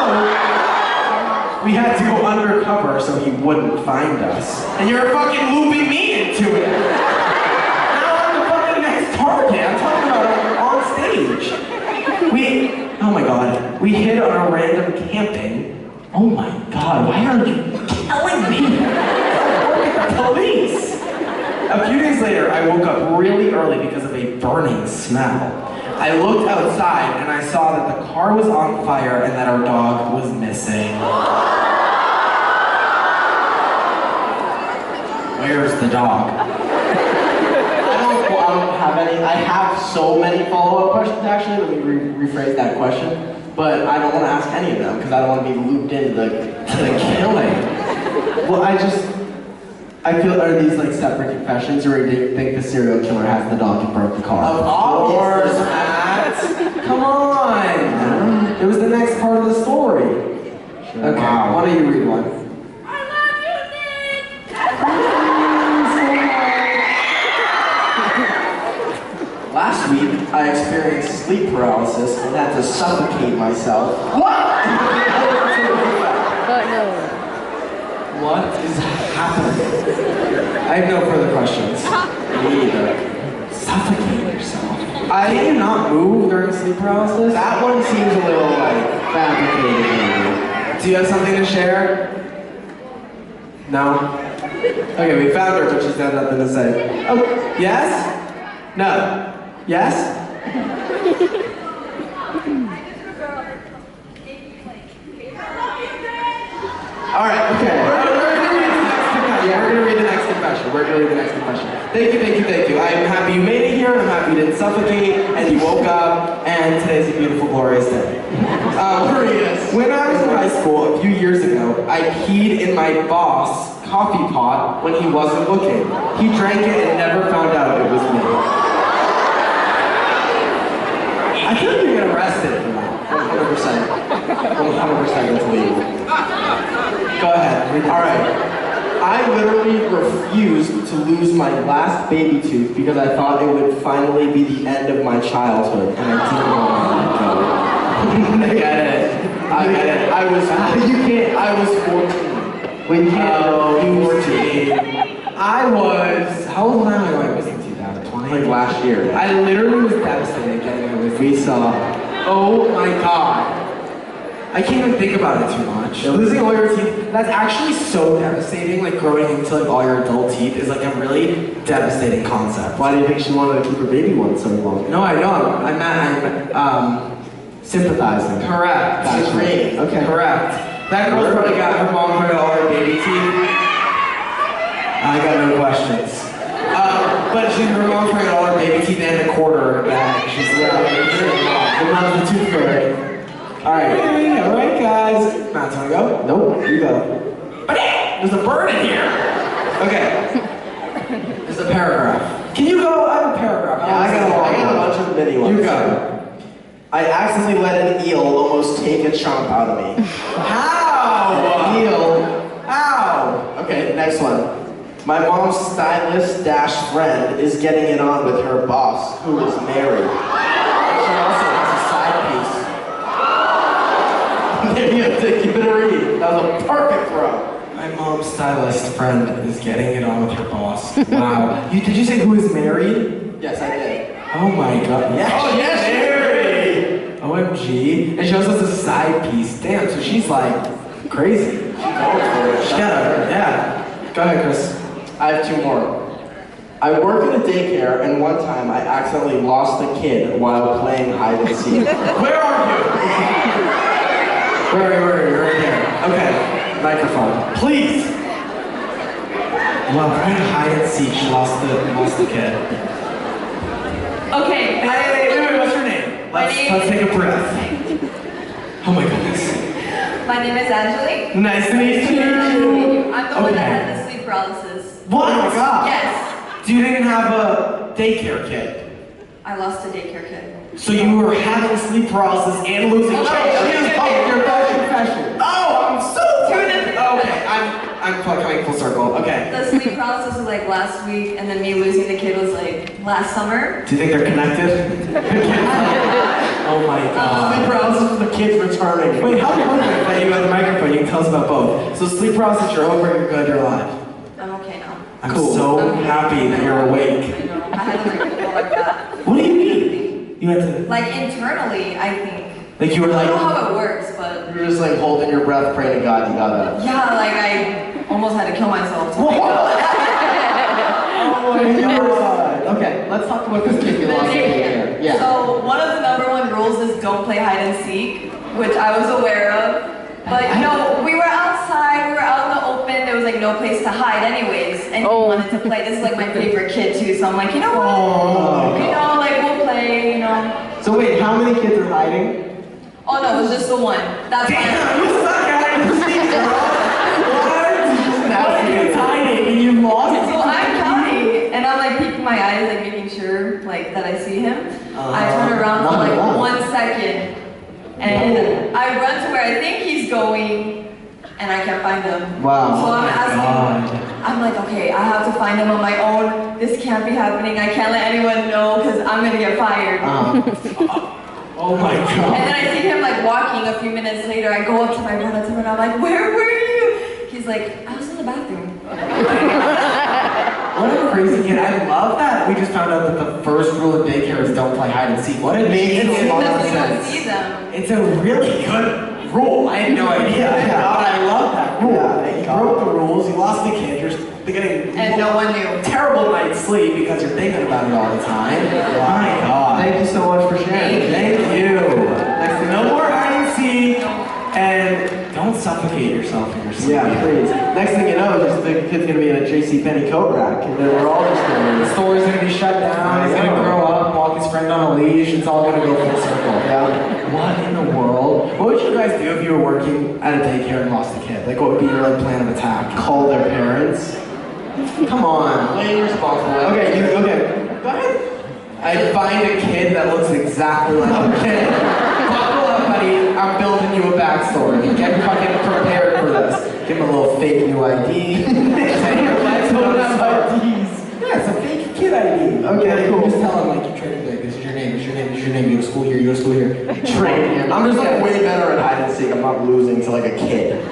S4: we had to go undercover so he wouldn't find us. And you're fucking looping me into it. Now I'm the fucking next target. I'm talking about on stage. Oh my god, we hid on a random camping. Oh my god, why are you killing me? The police! A few days later, I woke up really early because of a burning smell. I looked outside and I saw that the car was on fire and that our dog was missing. Where's the dog?
S5: I don't have any. I have so many follow-up questions actually. Let me rephrase that question. But I don't want to ask any of them because I don't want to be looped into the killing. Well, I feel, are these like separate confessions, or do you think the serial killer has the dog and broke the car?
S4: Of course, Matt! Come on! It was the next part of the story. Sure. Okay, why don't you read one?
S5: Last week, I experienced sleep paralysis and had to suffocate myself. What?
S4: What is happening? I have no further questions.
S5: Me either.
S4: Suffocate yourself. Can you not move during sleep paralysis?
S5: That one seems a little like fabricated maybe.
S4: Do you have something to share? No? Okay, we found her, but she's got nothing to say. Oh, yes? No. Yes? Alright, okay. We're gonna read the next confession. Thank you. I'm happy you made it here, and I'm happy you didn't suffocate, and you woke up, and today's a beautiful, glorious day. When I was in high school a few years ago, I peed in my boss' coffee pot when he wasn't looking. He drank it and never found out it was me. I feel like you're gonna arrest it for that. 100%. 100% that's legal. Go ahead. Alright. I literally refused to lose my last baby tooth because I thought it would finally be the end of my childhood, and I didn't want to let go. I get it. I was 14. Wait, you can't. You were 14. How old was I when I was in 2020?
S5: Like last year.
S4: I literally was devastated getting it with we saw. Oh my god. I can't even think about it too much. Losing all your teeth, that's actually so devastating. Like growing into like all your adult teeth is like a really devastating concept.
S5: Why do you think she wanted to keep her baby one so long?
S4: No, I know. I'm
S5: sympathizing.
S4: Correct.
S5: That's great. Okay.
S4: Correct. That girl's probably got her mom probably got all her baby teeth. I got no questions. But her mom probably got all her baby teeth and a quarter in her bag. She's the mom's the tooth fairy. Alright guys. Matt, do you wanna go?
S5: Nope, you go.
S4: But there's a bird in here. Okay. There's a paragraph. Can you go? I have a paragraph.
S5: Yeah, I got a bunch of mini ones.
S4: You go.
S5: I accidentally let an eel almost take a chomp out of me.
S4: How?
S5: An eel.
S4: How?
S5: Okay, next one. My mom's stylist-friend is getting it on with her boss, who is married. She also has a side piece. Give it a read. That was a perfect throw.
S4: My mom's stylist friend is getting it on with her boss. Wow. Did you say who is married?
S5: Yes, I did.
S4: Oh my god.
S5: Yes,
S4: oh, yes,
S5: married!
S4: OMG. And she also has a side piece. Damn, so she's like crazy. She got her. Yeah. Go ahead, Chris.
S5: I have two more. I work at a daycare, and one time I accidentally lost a kid while playing hide and seek.
S4: Where are you? Where are you? Right there. Okay. Microphone. Please. Well, playing hide and seek, she lost the kid.
S7: Okay.
S4: Wait, what's your name? Let's take a breath. Oh my goodness.
S8: My name is Angelique.
S4: Nice to meet you.
S8: I'm the one that had the sleep paralysis.
S4: What? Oh my god.
S8: Yes.
S4: So you didn't have a daycare kid?
S8: I lost a daycare kid.
S6: So you were having sleep paralysis and losing
S5: Your first confession.
S6: Oh, I'm so tuned. Okay, I'm coming full circle. Okay.
S8: The sleep paralysis was like last week, and then me losing the kid was like last summer.
S6: Do you think they're connected? Oh my god.
S5: Sleep paralysis with the kids returning.
S6: Wait, how long that you have the microphone? You can tell us about both. So sleep paralysis, you're over, you're good, you're alive.
S8: I'm okay now.
S6: I'm so happy that you're awake.
S8: I know. I had to like go like that.
S6: What do you mean? You had to,
S8: Like internally, I think.
S6: like you were
S8: I
S6: like,
S8: don't know how it works, but
S5: You were just like holding your breath, praying to God you got up.
S8: yeah, like I almost had to kill myself. To
S5: What?
S8: wake up.
S5: Oh my god. Okay, let's talk about this kid you lost in daycare. Yeah.
S8: So one of the #1 rules is don't play hide and seek, which I was aware of. But you know, we were outside, we were out in the open, there was like no place to hide anyways. And he wanted to play. This is like my favorite kid too, so I'm like, you know what?
S5: Oh.
S8: You know, like we'll play, you know.
S5: So wait, how many kids are hiding?
S8: Oh no, it was just the one. That's
S6: damn,
S8: fine.
S6: you suck at it. What is hiding and you lost?
S8: So I'm counting, and I'm like peeking my eyes, like making sure like that I see him. I turn around for like 1 second, and I run to where I think he's going, and I can't find him.
S5: Wow.
S8: So I'm asking, I'm like, okay, I have to find him on my own. This can't be happening. I can't let anyone know because I'm gonna get fired.
S6: Oh my god.
S8: And then I see him like walking a few minutes later. I go up to my relative and I'm like, where were you? He's like, I was in the bathroom.
S6: What a crazy kid. I love that. We just found out that the first rule of daycare is don't play hide and seek. What it makes a lot of
S8: Because we don't
S6: sense.
S8: see them.
S6: It's a really good rule. I had no idea. God, I love that rule.
S5: Yeah,
S6: You broke the rules, you lost the kid, you're getting
S8: And no one knew.
S6: terrible night's sleep because you're thinking about it all the time. My God.
S5: Thank you so much for sharing.
S6: Thank you. No more hide and seek, and don't suffocate yourself in your sleep.
S5: Yeah, please. Next thing you know, just the kid's gonna be in a JCPenney coat rack, and then we're all just
S6: The
S5: gonna.
S6: store's gonna be shut down, he's gonna grow up and walk his friend on a leash, it's all gonna go full circle.
S5: Yeah.
S6: What in the world? What would you guys do if you were working at a daycare and lost a kid? Like, what would be your like plan of attack?
S5: Call their parents.
S6: Come on, lay responsible.
S5: Okay, okay.
S6: Go ahead. I'd find a kid that looks exactly like a kid. Buckle up, buddy. I'm building you a backstory. Get fucking prepared for this. Give him a little fake new ID. Say your legs don't have IDs. Yeah, it's a fake kid ID.
S5: Okay, cool.
S6: Just tell him like you train big. This is your name. This is your name. This is your name. You go to school here. You go to school here.
S5: Train him. I'm just like way better at hide and seek. I'm not losing to like a kid.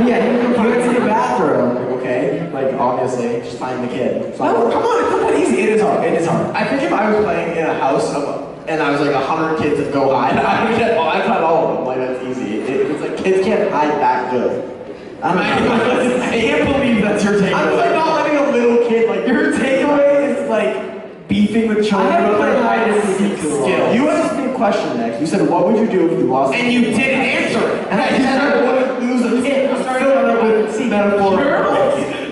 S6: Yeah, you go to the bathroom.
S5: Okay? Like obviously, just find the kid. So
S6: Oh, come on, easy. It is hard. It is hard.
S5: I think if I was playing in a house and I was like 100 kids that go hide, I'd find all of them. Like that's easy. It's like kids can't hide that good. I
S6: can't believe that's your takeaway.
S5: I'm just like not letting a little kid like
S6: Your takeaway is like beefing with children with their hide and seek skills.
S5: You asked me a question next. You said, "What would you do if you lost?"
S6: And you didn't answer it.
S5: And I said, "I wouldn't lose a kid." I'm starting with metaphor.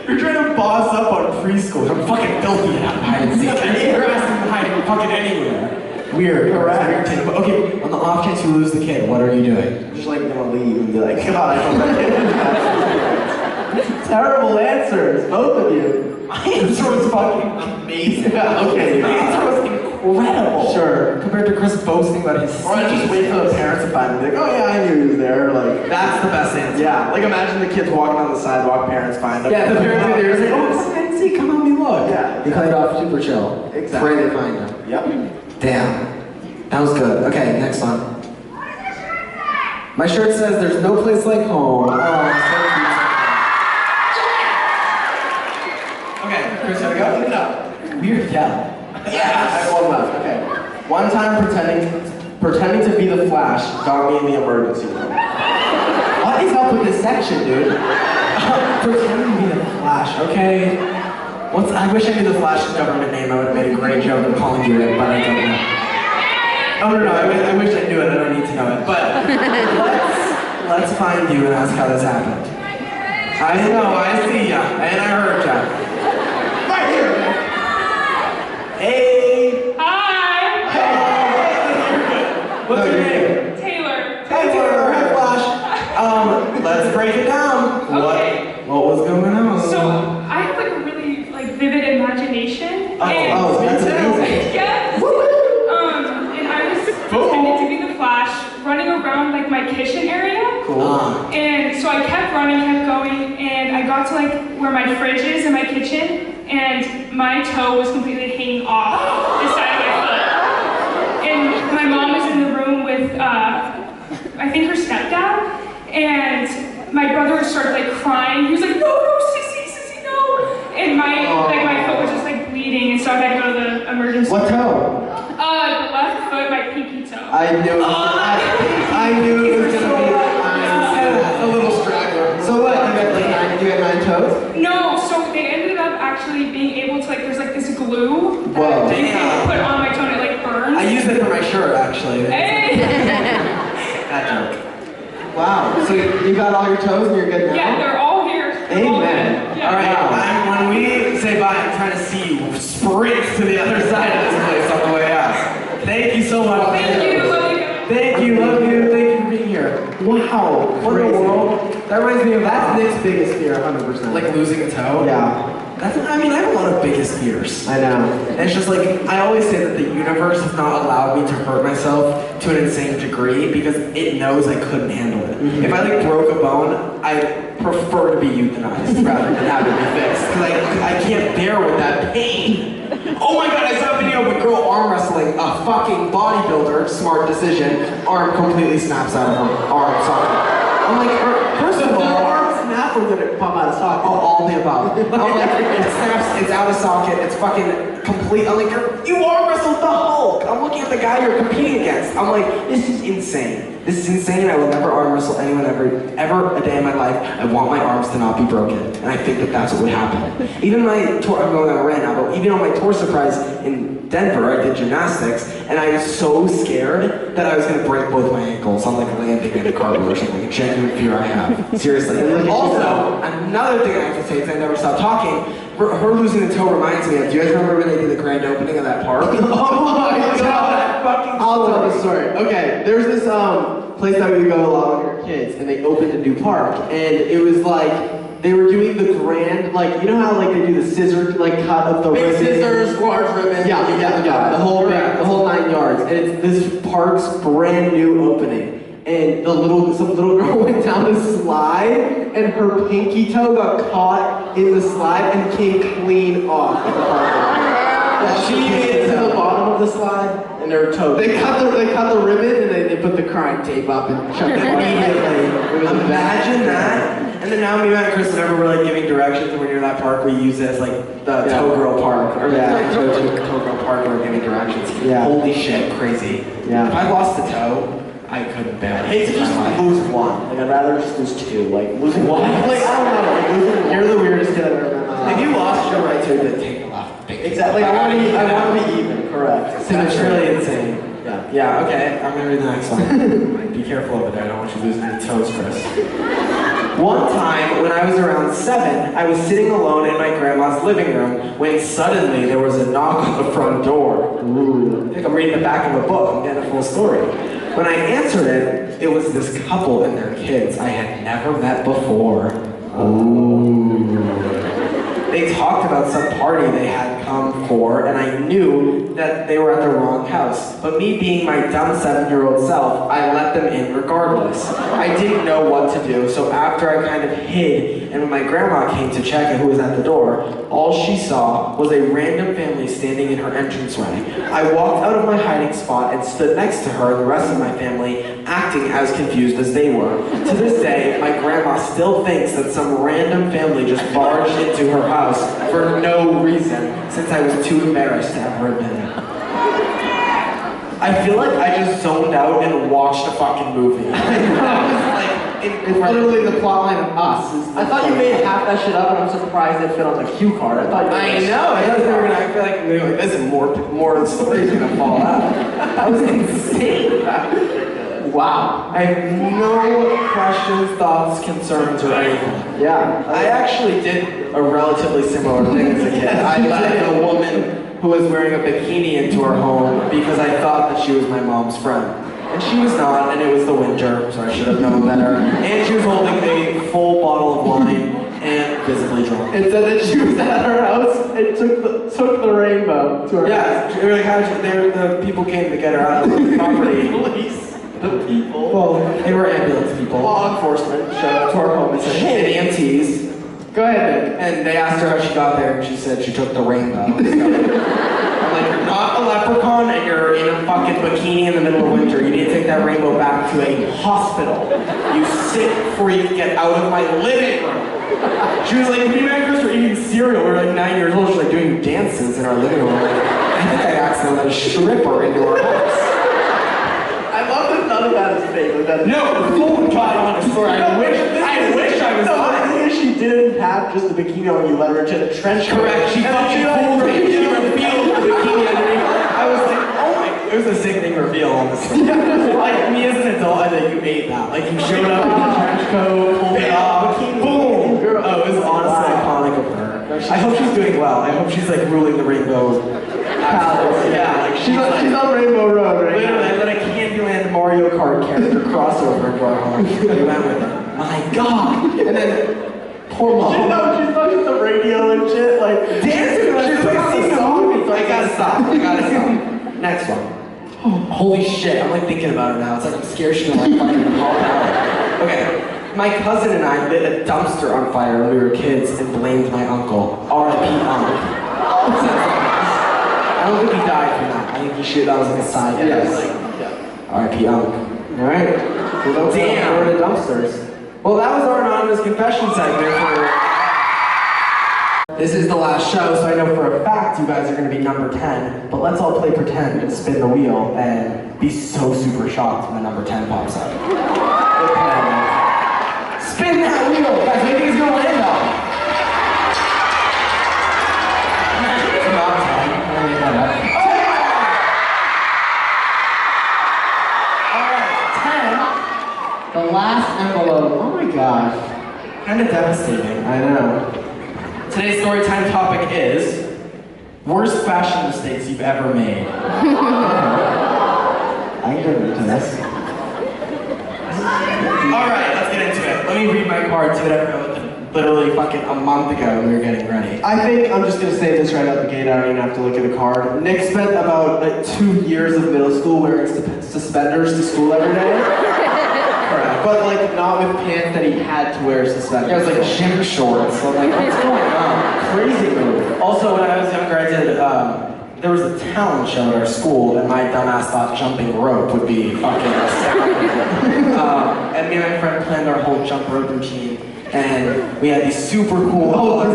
S6: You're trying to boss up on preschool. I'm fucking filthy at hide and seek. You're asking to hide fucking anywhere. Weird.
S5: Correct.
S6: Weird. Okay, on the off chance you lose the kid, what are you doing?
S5: I'm just like gonna leave and be like, "Come on, I don't like it." Terrible answers, both of you.
S6: My answer was fucking amazing.
S5: Okay.
S6: My answer was incredible.
S5: Sure.
S6: Compared to Chris boasting about his
S5: Or I just wait for the parents to find me. Like, oh yeah, I knew he was there. Like,
S6: That's the best answer.
S5: yeah. Like imagine the kids walking on the sidewalk, parents find them.
S6: Yeah, the parents are there. It's like, oh, I see. Come on, me look.
S5: Yeah.
S6: They played off super chill.
S5: Exactly.
S6: Pray they find them.
S5: Yep.
S6: Damn. That was good. Okay, next one. My shirt says there's no place like home. Oh, so cute. Okay, Chris, here we go.
S5: No.
S6: Weird, yeah.
S5: I have one left. Okay. One time pretending to be the Flash got me in the emergency room.
S6: What is up with this section, dude? Pretending to be the Flash, okay? I wish I knew the Flash's government name. I would have made a great joke of calling you it, but I don't know. Oh, no, I wish I knew it. I don't need to know it. But let's find you and ask how this happened. I know, I see ya, and I heard ya. Right here. Hey.
S9: Hi!
S6: Hey. What's your name?
S9: Taylor.
S6: Hey, Taylor. Hey, Flash. Let's break it down.
S9: Okay.
S6: What was going on?
S9: So, I have like a really vivid imagination.
S6: Oh, that's amazing.
S9: Yes. And I was And so I kept running, kept going, and I got to like where my fridge is in my kitchen, and my toe was completely hanging off the side of my foot. And my mom was in the room with, I think her stepdad, and my brother started like crying. He was like, no, sissy, no. And my foot was just like bleeding, and so I had to go to the emergency
S6: What
S9: room.
S6: toe?
S9: The left foot, my pinky toe.
S6: I knew it was gonna be
S4: A little straggler.
S6: So what? You got 9 toes?
S9: No, so they ended up actually being able to there's like this glue
S6: Whoa.
S9: that you can put on my toe and it like burns.
S4: I use it for my shirt, actually.
S9: Hey!
S4: That joke.
S6: Wow. So you got all your toes and you're good now?
S9: Yeah, they're all here. They're all
S6: Amen.
S9: here. Yeah.
S4: All right, when we say bye, I'm trying to see you sprint to the other side of this place on the way out. Thank you so much.
S9: Thank you. Love you guys.
S4: Thank you, love you. Thank you for being here.
S6: Wow. What in the world?
S4: That reminds me of
S6: That's Nick's biggest fear, 100%.
S4: like losing a toe.
S6: Yeah.
S4: I mean, I have a lot of biggest fears.
S6: I know.
S4: And it's just like, I always say that the universe has not allowed me to hurt myself to an insane degree because it knows I couldn't handle it.
S6: Mm-hmm.
S4: If I like broke a bone, I prefer to be euthanized rather than have it be fixed. Because I can't bear with that pain. Oh my god, I saw a video of a girl arm wrestling a fucking bodybuilder, smart decision, arm completely snaps out of her arm socket. I'm like, first of all,
S6: Snap or did it pop out of socket?
S4: all the above. I'm like, it snaps, it's out of socket, it's fucking complete. I'm like, you arm wrestled the Hulk. I'm looking at the guy you're competing against. I'm like, this is insane. This is insane. I will never arm wrestle anyone ever a day in my life. I want my arms to not be broken. And I think that that's what would happen. Even my tour, I'm going on a rant now, but even on my tour surprise in Denver, I did gymnastics, and I was so scared that I was gonna break both my ankles on like landing in a cartwheel or something. A genuine fear I have. Seriously. And also, another thing I have to say, because I never stopped talking, her losing the toe reminds me of, do you guys remember when they did the grand opening of that park? Oh my god!
S6: I'll tell the story. Okay, there's this place that we go a lot with our kids, and they opened a new park, and it was like they were doing the grand, like you know how like they do the scissor like cut of the
S4: Big
S6: ribbon?
S4: scissors, large ribbon.
S6: Yeah. The whole 9 yards, and it's this park's brand new opening. And some little girl went down a slide, and her pinky toe got caught in the slide and came clean off the park. She made it to the bottom of the slide, and her toe. They cut the ribbon, and they put the crying tape up and shut it immediately. It was
S4: Imagine that. And then now me and Chris, whenever we're like giving directions and we're near that park, we use it as like the toe girl park. Or toe girl park where we're giving directions.
S6: Yeah.
S4: Holy shit, crazy.
S6: Yeah.
S4: If I lost a toe, I couldn't bear it.
S5: I hate to just lose one. Like, I'd rather just lose 2. Like, losing one. Like, I don't know. Like, losing
S6: You're the weirdest kid I've ever met in my life.
S4: If you lost your right toe, then take the left.
S5: Exactly. I want to be even. Correct.
S4: That's really insane.
S5: Yeah.
S4: Yeah, okay. I'm gonna read the next one. Be careful over there. I don't want you losing your toes, Chris. One time, when I was around 7, I was sitting alone in my grandma's living room when suddenly there was a knock on the front door. Ooh. I think I'm reading the back of a book. I'm getting a full story. When I answered it, it was this couple and their kids I had never met before. Ooh. They talked about some party they had come for, and I knew that they were at the wrong house. But me being my dumb 7-year-old self, I let them in regardless. I didn't know what to do, so after I kind of hid, and when my grandma came to check who was at the door, all she saw was a random family standing in her entranceway. I walked out of my hiding spot and stood next to her and the rest of my family, acting as confused as they were. To this day, my grandma still thinks that some random family just barged into her house for no reason, since I was too embarrassed to ever admit it. I feel like I just zoned out and watched a fucking movie.
S6: It's literally the plot line of Us. I thought you made half that shit up, and I'm surprised it fit on the cue card. I thought
S4: I know. I feel like this is more stories are gonna fall out. That was insane.
S6: Wow.
S4: I have no questions, thoughts, concerns, or anything.
S6: Yeah.
S4: I actually did a relatively similar thing as a kid. I let a woman who was wearing a bikini into her home because I thought that she was my mom's friend. And she was not, and it was the winter, so I should have known better. And she was holding a full bottle of wine and visibly drunk.
S6: It said that she was at her house and took the rainbow to her house.
S4: Yeah, the people came to get her out of the property.
S5: The people.
S4: Well, they were ambulance people.
S5: Law enforcement showed up to our home and said, hey,
S4: And EMTs.
S5: go ahead, Nick.
S4: And they asked her how she got there, and she said she took the rainbow. I'm like, you're not a leprechaun, and you're in a fucking bikini in the middle of winter. You need to take that rainbow back to a hospital. You sick freak, get out of my living room. She was like, me and Chris were eating cereal. We were like 9 years old. She's like doing dances in our living room. I think I accidentally let a stripper into our house.
S5: I love that none of that is fake. Like that
S4: No, full God honest story. I wish I was lying.
S5: She didn't have just the bikini on, you let her into the trench coat.
S4: Correct. She fucking pulled me. She revealed the bikini underneath. I was like, oh my. It was a sick thing reveal, honestly. Like me as an adult, I think you ate that. Like you showed up in the trench coat, pulled it off, boom. Oh, it was honestly iconic of her. I hope she's doing well. I hope she's like ruling the rainbow palace. Yeah, like
S5: She's on Rainbow Road, right?
S4: literally, I let a Candyland Mario Kart character crossover into our home. We went with it. My God. And then poor mom.
S5: She's looking at the radio and shit, like
S4: Dancing like
S5: she's
S4: she's
S5: like
S4: singing
S5: a song.
S4: I gotta stop. Next one. Holy shit, I'm like thinking about it now. It's like I'm scared she's gonna like fucking pop out. Okay. My cousin and I lit a dumpster on fire when we were kids and blamed my uncle. R.I.P. Unc. I don't think he died from that. I think he should. That was like a side.
S5: Yes.
S4: R.I.P. Unc. Alright. Damn.
S5: We're the dumpsters.
S4: Well, that was our anonymous confession segment for... This is the last show, so I know for a fact you guys are going to be number 10, but let's all play pretend and spin the wheel and be so super shocked when the number 10 pops up. Spin that wheel! Guys, what do you think it's going to land on? It's not 10. I'm going to make that up. Alright, 10. The last envelope. Oh my gosh. Kind of devastating. I know. Today's storytime topic is worst fashion mistakes you've ever made. I can get into this. Alright, let's get into it. Let me read my cards to whatever I wrote literally fucking a month ago when we were getting ready.
S5: I think I'm just gonna say this right out the gate. I don't even have to look at a card. Nick spent about like 2 years of middle school wearing suspenders to school every day. Correct. But like not with pants that he had to wear suspenders.
S4: Yeah, it was like gym shorts. So I'm like, what's going on? Crazy move. Also, when I was younger, I did, there was a talent show at our school, and my dumbass thought jumping rope would be fucking astounding. And me and my friend planned our whole jump rope routine, and we had these super cool color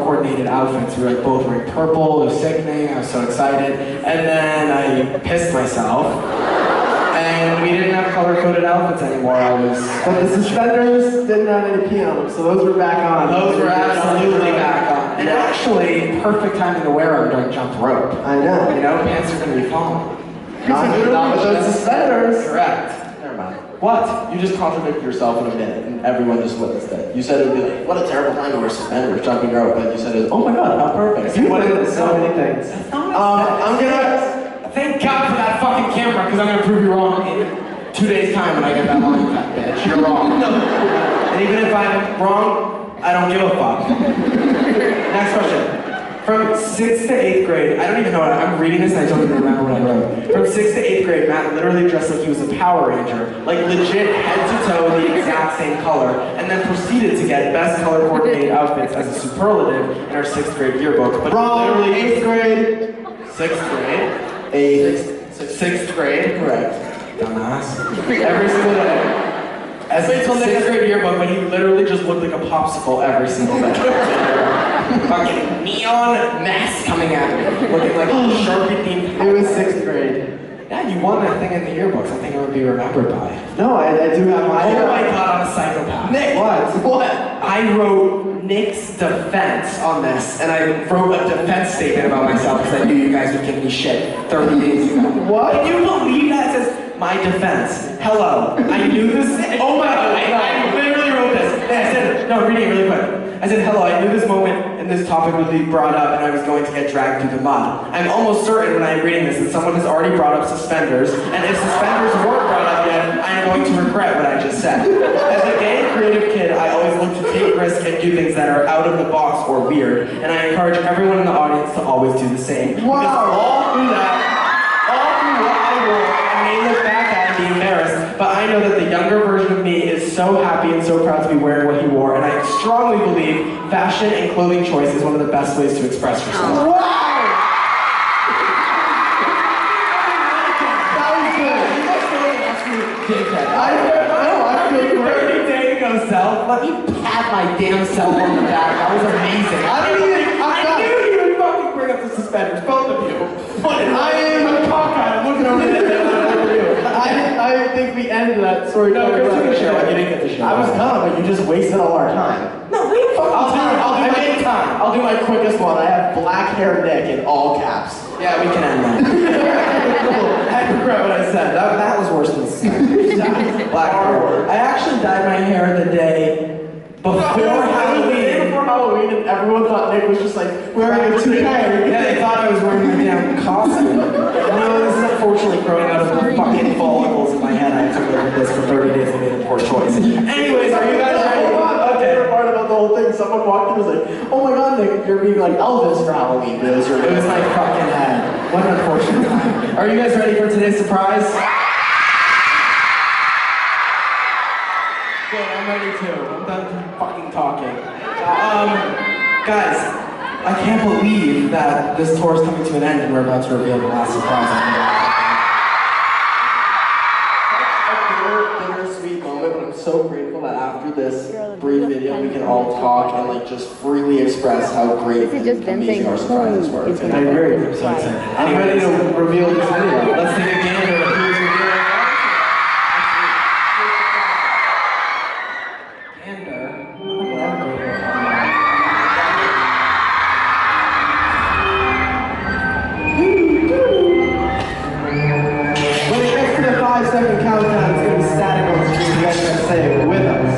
S4: coordinated outfits. We were like both wearing purple. It was sickening. I was so excited, and then I pissed myself. And we didn't have color-coded outfits anymore.
S5: But the suspenders didn't have any pee on them, so those were back on.
S4: Those were absolutely back on. And actually, perfect time to wear them during jump rope.
S5: I know.
S4: You know, pants are gonna be falling.
S5: Not with those suspenders.
S4: Correct.
S5: Never mind. What? You just contradicted yourself in a minute, and everyone just witnessed it. You said it would be like, what a terrible time to wear suspenders, jumping rope, but you said it was, oh my god, how perfect. You witnessed so many things. I'm gonna...
S4: Thank God for that fucking camera, because I'm gonna prove you wrong in 2 days' time when I get that line cut, bitch. You're wrong. And even if I'm wrong, I don't give a fuck. Next question. From 6th to 8th grade, I don't even know what I'm reading this and I don't even remember what I wrote. From 6th to 8th grade, Matt literally dressed like he was a Power Ranger, like legit head to toe the exact same color, and then proceeded to get best color coordinated outfits as a superlative in our 6th grade yearbook. But
S5: wrong,
S4: literally
S5: 8th grade.
S4: 6th grade. 6th grade, correct. Dumbass. Every single day. As a 6th grade yearbook, but he literally just looked like a popsicle every single day. Fucking neon mess coming at me, looking like a Sharpie themed.
S5: It was 6th grade.
S4: Yeah, you won that thing in the yearbook, something I would be remembered by.
S5: No, I do have my...
S4: Oh my god, I'm a psychopath.
S5: Nick! What?
S4: I wrote Nick's defense on this, and I wrote a defense statement about myself because I knew you guys would give me shit 30 days ago.
S5: What?
S4: Can you believe that? It says, my defense. Hello. I knew this. Oh my god, I literally wrote this. And I said, no, reading it really quick. I said, hello, I knew this moment and this topic would be brought up and I was going to get dragged through the mud. I'm almost certain when I'm reading this that someone has already brought up suspenders, and if suspenders weren't brought up yet, I'm going to regret what I just said. As a gay, creative kid, I always look to take risks and do things that are out of the box or weird, and I encourage everyone in the audience to always do the same.
S5: Wow.
S4: Because all through what I wore and
S6: may look back at and be embarrassed, but I know that the younger version of me is so happy and so proud to be wearing what he wore, and I strongly believe fashion and clothing choice is one of the best ways to express yourself.
S5: Wow! That was good. I feel great.
S6: Go self. Let me pat my damn self on the back. That was amazing. I knew you would fucking bring up the suspenders, both of you.
S5: I'm cockeyed. I'm looking over there. I think we ended that story.
S6: No, Chris took a show. I didn't get the show.
S5: I was gone, but you just wasted all our time.
S6: No, we didn't fucking time.
S5: I'll do my quickest one. I have black hair Nick in all caps.
S6: Yeah, we can end that. I regret what I said. That was worse than black hair. I actually dyed my hair the day before Halloween.
S5: Before Halloween, and everyone thought Nick was just like wearing a toupee.
S6: Yeah, they thought I was wearing my damn costume. No, this is unfortunately growing out of the fucking follicles in my head. I took over this for 30 days and made a poor choice. Anyways, are you guys ready?
S5: My favorite part about the whole thing, someone walked in and was like, oh my god, Nick, you're being like Elvis for Halloween. But it was
S6: my fucking head. What an unfortunate time. Are you guys ready for today's surprise? Good, I'm ready too. I'm done fucking talking. Guys, I can't believe that this tour is coming to an end and we're about to reveal the last surprise.
S5: Bittersweet moment, but I'm so grateful that after this brief video we can all talk and like just freely express how great and amazing our surprises were.
S6: I agree. I'm so excited. Are you ready to reveal this video? Let's take a gander at who's revealing.
S5: Second countdown is going to be static on the screen. You guys have to say it with us.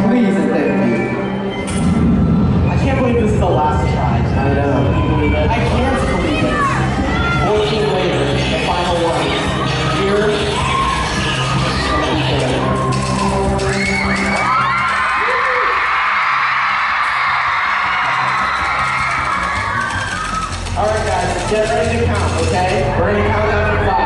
S5: Please and thank you. I can't believe this is the last surprise. I know. Can you believe it? I can't believe it. 14 later, the final one. Here. Alright guys, get ready to count, okay? We're going to count down from 5.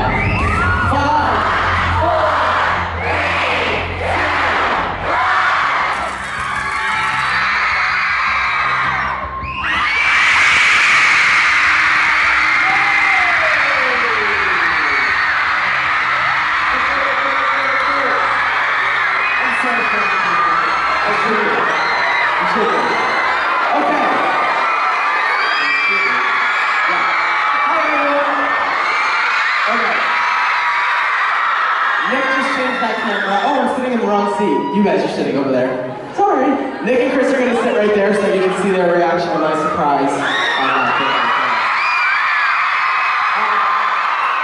S5: You guys are sitting over there. Sorry. Nick and Chris are going to sit right there so you can see their reaction to my surprise.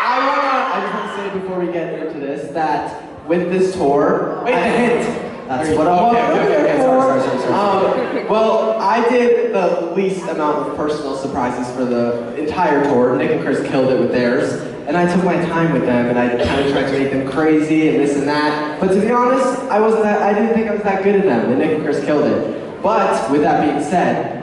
S5: I just want to say before we get into this that with this tour...
S6: Wait, the hint.
S5: That's what I'm
S6: okay, sorry.
S5: Well, I did the least amount of personal surprises for the entire tour. Nick and Chris killed it with theirs. And I took my time with them, and I kind of tried to make them crazy and this and that. But to be honest, I didn't think I was that good at them, and Nick and Chris killed it. But with that being said,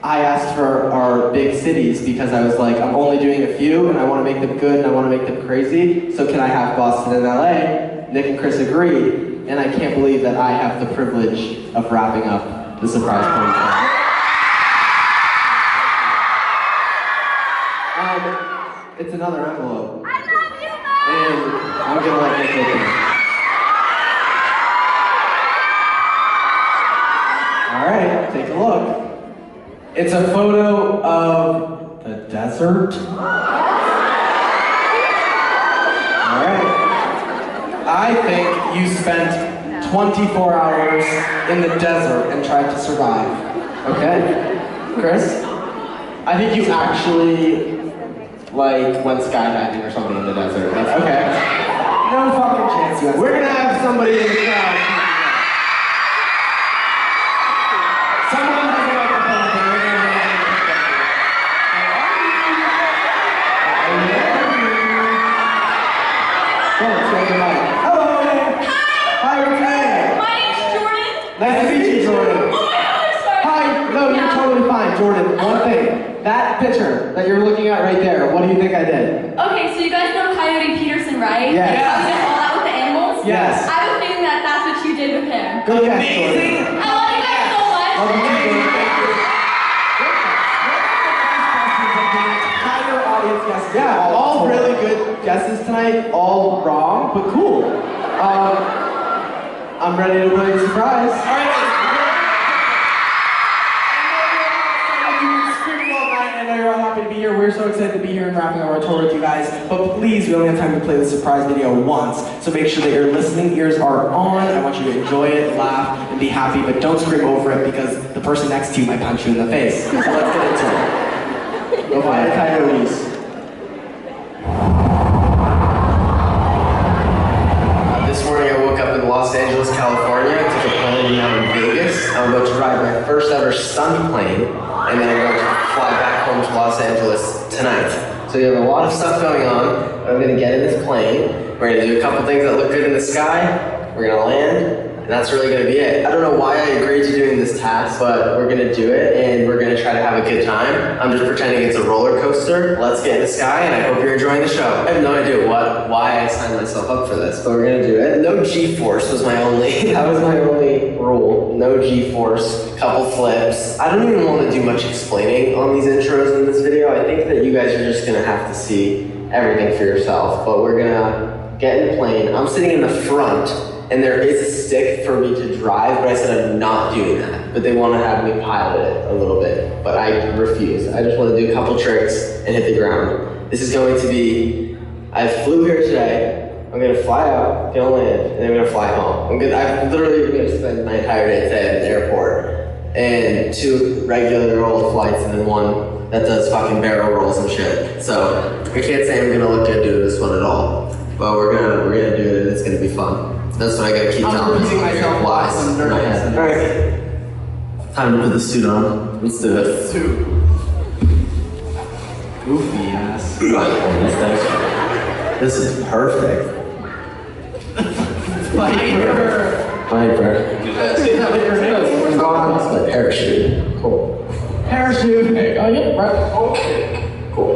S5: I asked for our big cities because I was like, I'm only doing a few, and I want to make them good, and I want to make them crazy. So can I have Boston and LA? Nick and Chris agreed, and I can't believe that I have the privilege of wrapping up the surprise point. It's another envelope.
S8: I love you, Mom!
S5: And I'm gonna let Nick open it. Alright, take a look. It's a photo of the desert. Alright. I think you spent 24 hours in the desert and tried to survive. Okay? Chris? I think you actually went skydiving or something in the desert. That's okay. No fucking chance, you guys. We're gonna have somebody in the crowd. Someone doesn't like the phone thing. We're gonna have let's go to Mike. Hello. Hi, what's your name?
S8: My name's Jordan.
S5: Nice to meet you, Jordan.
S8: Oh my God, I'm sorry.
S5: Hi. No, you're totally fine, Jordan. One thing. That picture that you're looking at right there, what do you think I did?
S8: Okay, so you guys know Coyote Peterson person, right?
S4: Yes.
S8: How we did all that with the animals?
S4: Yes.
S8: I have a feeling that that's what you did with him.
S4: Good guess, Tori.
S8: I love you guys so much.
S4: Love you too, Tori. Thank you. Entire audience guesses. Yeah, all really good guesses tonight. All wrong, but cool. I'm ready to play the surprise. All right, guys. I know you're all happy to be here. We're so excited to be here and wrapping up our tour with you guys. But please, we only have time to play the surprise video once. So make sure that your listening ears are on. I want you to enjoy it, laugh, and be happy. But don't scream over it because the person next to you might punch you in the face. So let's get into it. Go find a coyotes.
S5: This morning I woke up in Los Angeles, California, took a plane down in Vegas. I'm about to ride my first ever stunt plane, and then I'm going to fly back home to Los Angeles tonight. So we have a lot of stuff going on. I'm going to get in this plane. We're going to do a couple things that look good in the sky. We're going to land, and that's really going to be it. I don't know why I agreed to doing this task, but we're going to do it, and we're going to try to have a good time. I'm just pretending it's a roller coaster. Let's get in the sky, and I hope you're enjoying the show. I have no idea why I signed myself up for this, but we're going to do it. No G-force was my only, that was my only rule. No G-force, couple flips. I don't even want to do much explaining on these intros in this video. I think that you guys are just going to have to see everything for yourself, but we're going to get in the plane. I'm sitting in the front, and there is a stick for me to drive, but I said I'm not doing that. But they want to have me pilot it a little bit, but I refuse. I just want to do a couple tricks and hit the ground. This is going to be, I flew here today, I'm going to fly out, gonna land, and then I'm going to fly home. I'm literally going to spend my entire day today at the airport, and 2 regular old flights, and then 1 that does fucking barrel rolls and shit. So, I can't say I'm going to look good doing this one at all, but we're gonna do it, and it's going to be fun. That's what I gotta keep telling myself. Lies in my head. Alright. Time to put the suit on. Let's do it.
S4: Suit. Goofy ass.
S5: This is perfect.
S4: Viper.
S5: That's my parachute. Cool.
S4: Parachute. Oh, yeah, right.
S5: Okay. Cool.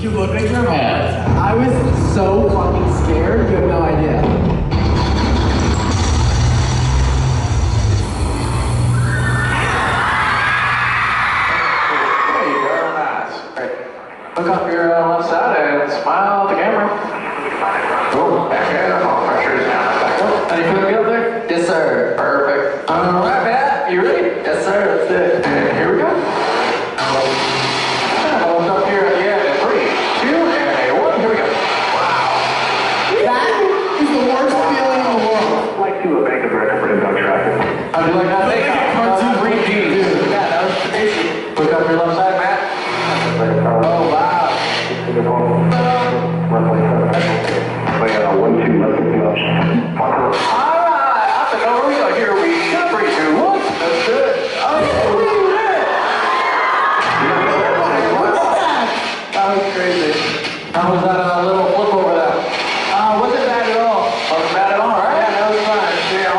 S4: You look like your mom. I was so fucking scared, you have no idea.
S10: Hey, very nice. Great. Look up your left side and smile at the camera. Cool. Back in. All pressure is down. Back up. Any feeling up there? Yes, sir. Perfect. All right, Matt. You ready? Yes, sir. Let's do it. And here we go. Hold up here at the end. 3, 2, and 1. Here we go. Wow.
S4: That is the worst feeling in the world.
S10: Like to make a record for dog traffic. How'd you like that?
S4: Like a cartoon.
S10: 3 Gs. Yeah, that was crazy. Look up your left side, Matt. Oh, wow. We got a 1, 2, left, 2 options. Alright, I think over we go. Here we go. 3, 2, 1. That's good. Oh, yeah, we did it. That was crazy. How was that little flip over that? Wasn't bad at all. Wasn't bad at all, right? Yeah, that was fun. Yeah,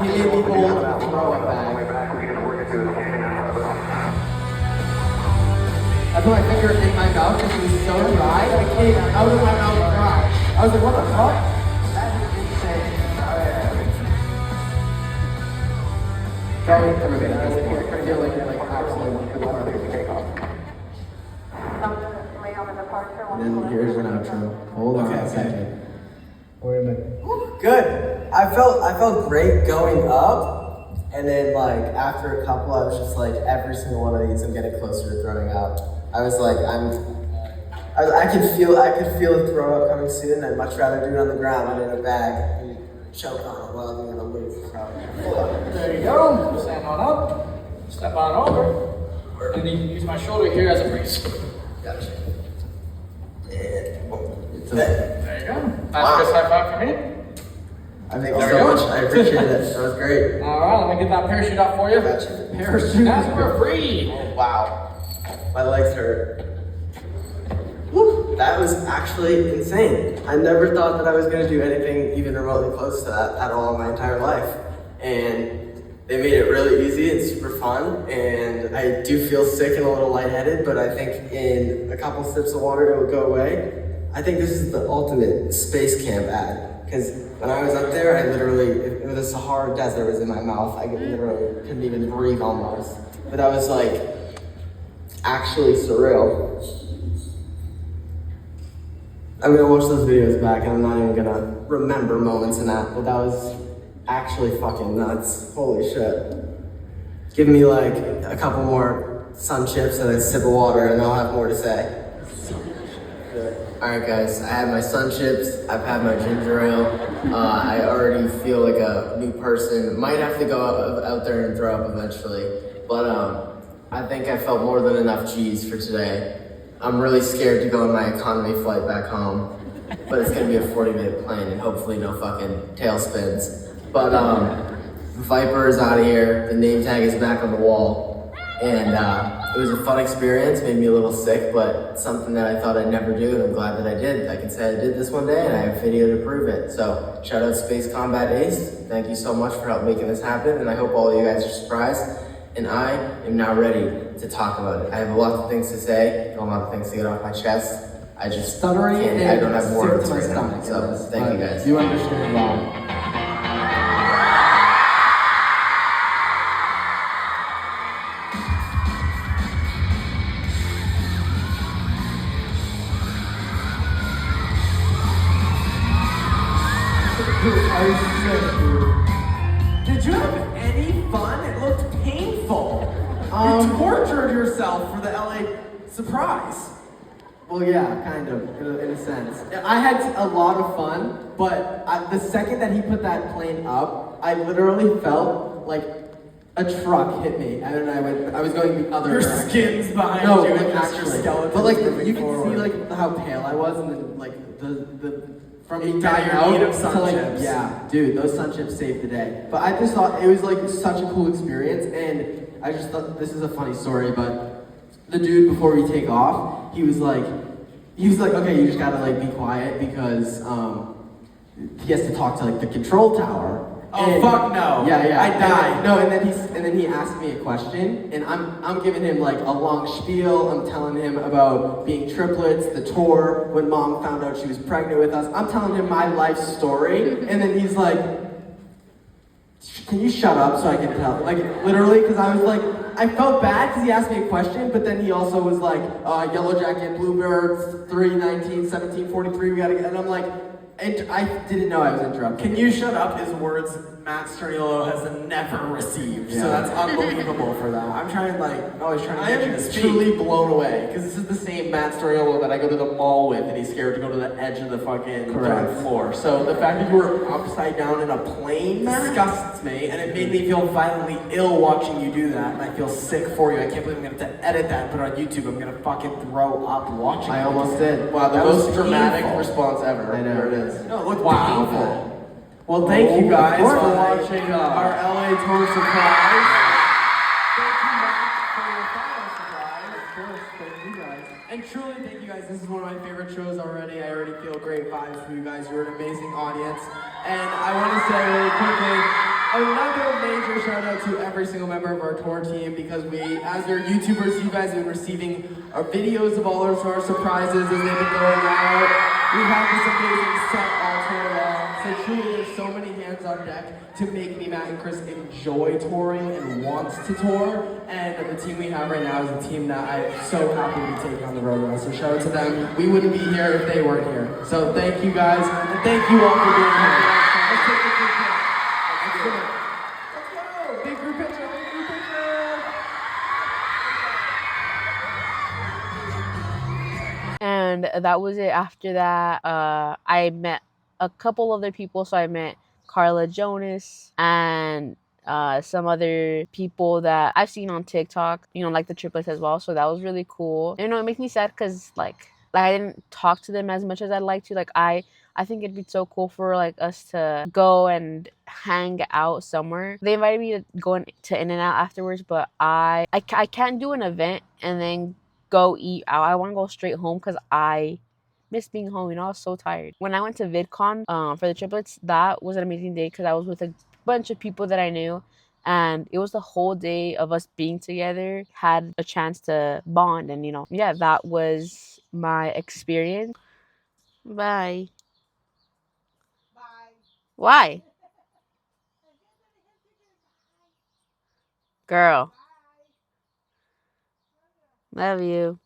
S4: He made me hold a throwing bag. I put my finger in my mouth because it was so dry, it came out of my mouth dry. I was like, what the fuck? That is insane. Sorry, everybody. I feel like you're like absolutely good part of the takeoff. And then here's an outro. Hold on a second. Wait a minute.
S6: Good. I felt great going up, and then like after a couple, I was just like, every single one of these, I'm getting closer to throwing up. I was like, I could feel a throw up coming soon. I'd much rather do it on the ground than in a bag and choke on it while I'm gonna lose.
S10: There you go. Stand on up. Step on over. And then you can use my shoulder here as a brace.
S6: Gotcha.
S10: There you go. Nice
S6: Wow.
S10: Chris high five for me.
S6: Thank you so much. I appreciate it. That was great.
S10: All right, let me get that parachute out for you.
S6: Gotcha.
S10: Parachute. That's for free.
S6: Oh, wow. My legs hurt. Woo. That was actually insane. I never thought that I was going to do anything even remotely close to that at all in my entire life. And they made it really easy and super fun. And I do feel sick and a little lightheaded, but I think in a couple sips of water it will go away. I think this is the ultimate space camp ad. Because when I was up there, I literally, it was the Sahara Desert was in my mouth. I literally couldn't even breathe almost. But that was like, actually surreal. I'm gonna watch those videos back and I'm not even gonna remember moments in that, but that was actually fucking nuts. Holy shit. Give me like a couple more sun chips and a sip of water and I'll have more to say. Alright guys, I had my sun chips, I've had my ginger ale. I already feel like a new person. Might have to go out there and throw up eventually, but I think I felt more than enough G's for today. I'm really scared to go on my economy flight back home, but it's gonna be a 40-minute plane and hopefully no fucking tailspins. But Viper is out of here, the name tag is back on the wall, and it was a fun experience, made me a little sick, but something that I thought I'd never do, and I'm glad that I did. I can say I did this one day, and I have video to prove it. So, shout out Space Combat Ace. Thank you so much for helping making this happen, and I hope all of you guys are surprised. And I am now ready to talk about it. I have a lot of things to say, a lot of things to get off my chest. I just
S4: Stuttering
S6: can't,
S4: and
S6: I don't have words
S4: sick to my
S6: right now.
S4: stomach.
S6: So, thank you guys.
S4: You understand why.
S6: Did you have any fun? It looked painful. You tortured yourself for the LA surprise.
S4: Well, yeah, kind of, in a sense. I had a lot of fun, but the second that he put that plane up, I literally felt like a truck hit me, and then I was going the other direction.
S6: Your skin's behind
S4: no,
S6: you
S4: like,
S6: and just your
S4: actually.
S6: skeleton.
S4: But like,
S6: moving
S4: you can
S6: forward.
S4: see like how pale I was, and then like the from me
S6: You got
S4: dying
S6: your
S4: out
S6: need of
S4: to
S6: sun
S4: like,
S6: chips.
S4: yeah, dude, those sun chips saved the day. But I just thought it was like such a cool experience, and I just thought this is a funny story, but the dude before we take off, he was like, okay, you just gotta like be quiet because he has to talk to like the control tower.
S6: Oh,
S4: And-
S6: fuck no.
S4: Yeah.
S6: I died.
S4: No, and then he asked me a question, and I'm giving him like a long spiel. I'm telling him about being triplets, the tour, when mom found out she was pregnant with us. I'm telling him my life story, and then he's like, "Can you shut up so I can tell?" Like literally, because I was like, I felt bad because he asked me a question, but then he also was like, "Yellow Jacket, Bluebirds, 319, 1743, we gotta get," and I'm like. And I didn't know I was interrupted.
S6: Can you shut up is words Matt Sturniolo has never received. So
S4: Yeah.
S6: that's unbelievable for that. I'm trying always trying to
S4: I
S6: get you
S4: am
S6: to speak.
S4: truly blown away because this is the same Matt Sturniolo that I go to the mall with, and he's scared to go to the edge of the fucking
S6: Correct.
S4: floor. So the fact that you were upside down in a plane
S6: Disgusts me, and it made me feel violently ill watching you do that, and I feel sick for you. I can't believe I'm gonna have to edit that and put it on YouTube. I'm gonna fucking throw up watching
S4: I
S6: it.
S4: almost did. Wow, the
S6: That was
S4: most dramatic
S6: painful.
S4: response ever. I know. There it is.
S6: No, it looked
S4: Wow.
S6: painful. Well, thank you guys
S4: Of
S6: for
S4: course.
S6: watching our LA tour surprise. Thank you, Matt, for your final surprise. Of course, thank you guys. And truly, thank you guys. This
S4: This is one of my favorite shows already. I already feel great vibes from you guys. You're an amazing audience. And I want to say really quickly, another major shout out to every single member of our tour team, because we, as your YouTubers, you guys have been receiving our videos of all of our surprises as they've been going out. We've had this amazing set all tour long. So truly, there's so many hands on deck to make me, Matt, and Chris enjoy touring and want to tour. And the team we have right now is a team that I'm so happy to be taking on the road with us. So shout out to them. We wouldn't be here if they weren't here. So thank you guys, and thank you all for being here. Let's take a group picture. Let's go. Big group picture, big group picture.
S1: And that was it. After that, I met a couple other people. So I met Carla Jonas and some other people that I've seen on TikTok, you know, like the triplets as well. So that was really cool. You know, it makes me sad because like I didn't talk to them as much as I'd like to. Like I think it'd be so cool for like us to go and hang out somewhere. They invited me to go to In-N-Out afterwards, but I can't do an event and then go eat out. I want to go straight home because I miss being home. You know, I was so tired. When I went to VidCon for the triplets, that was an amazing day because I was with a bunch of people that I knew, and it was the whole day of us being together, had a chance to bond, and you know, yeah, that was my experience. Bye. Why? Girl. Love you.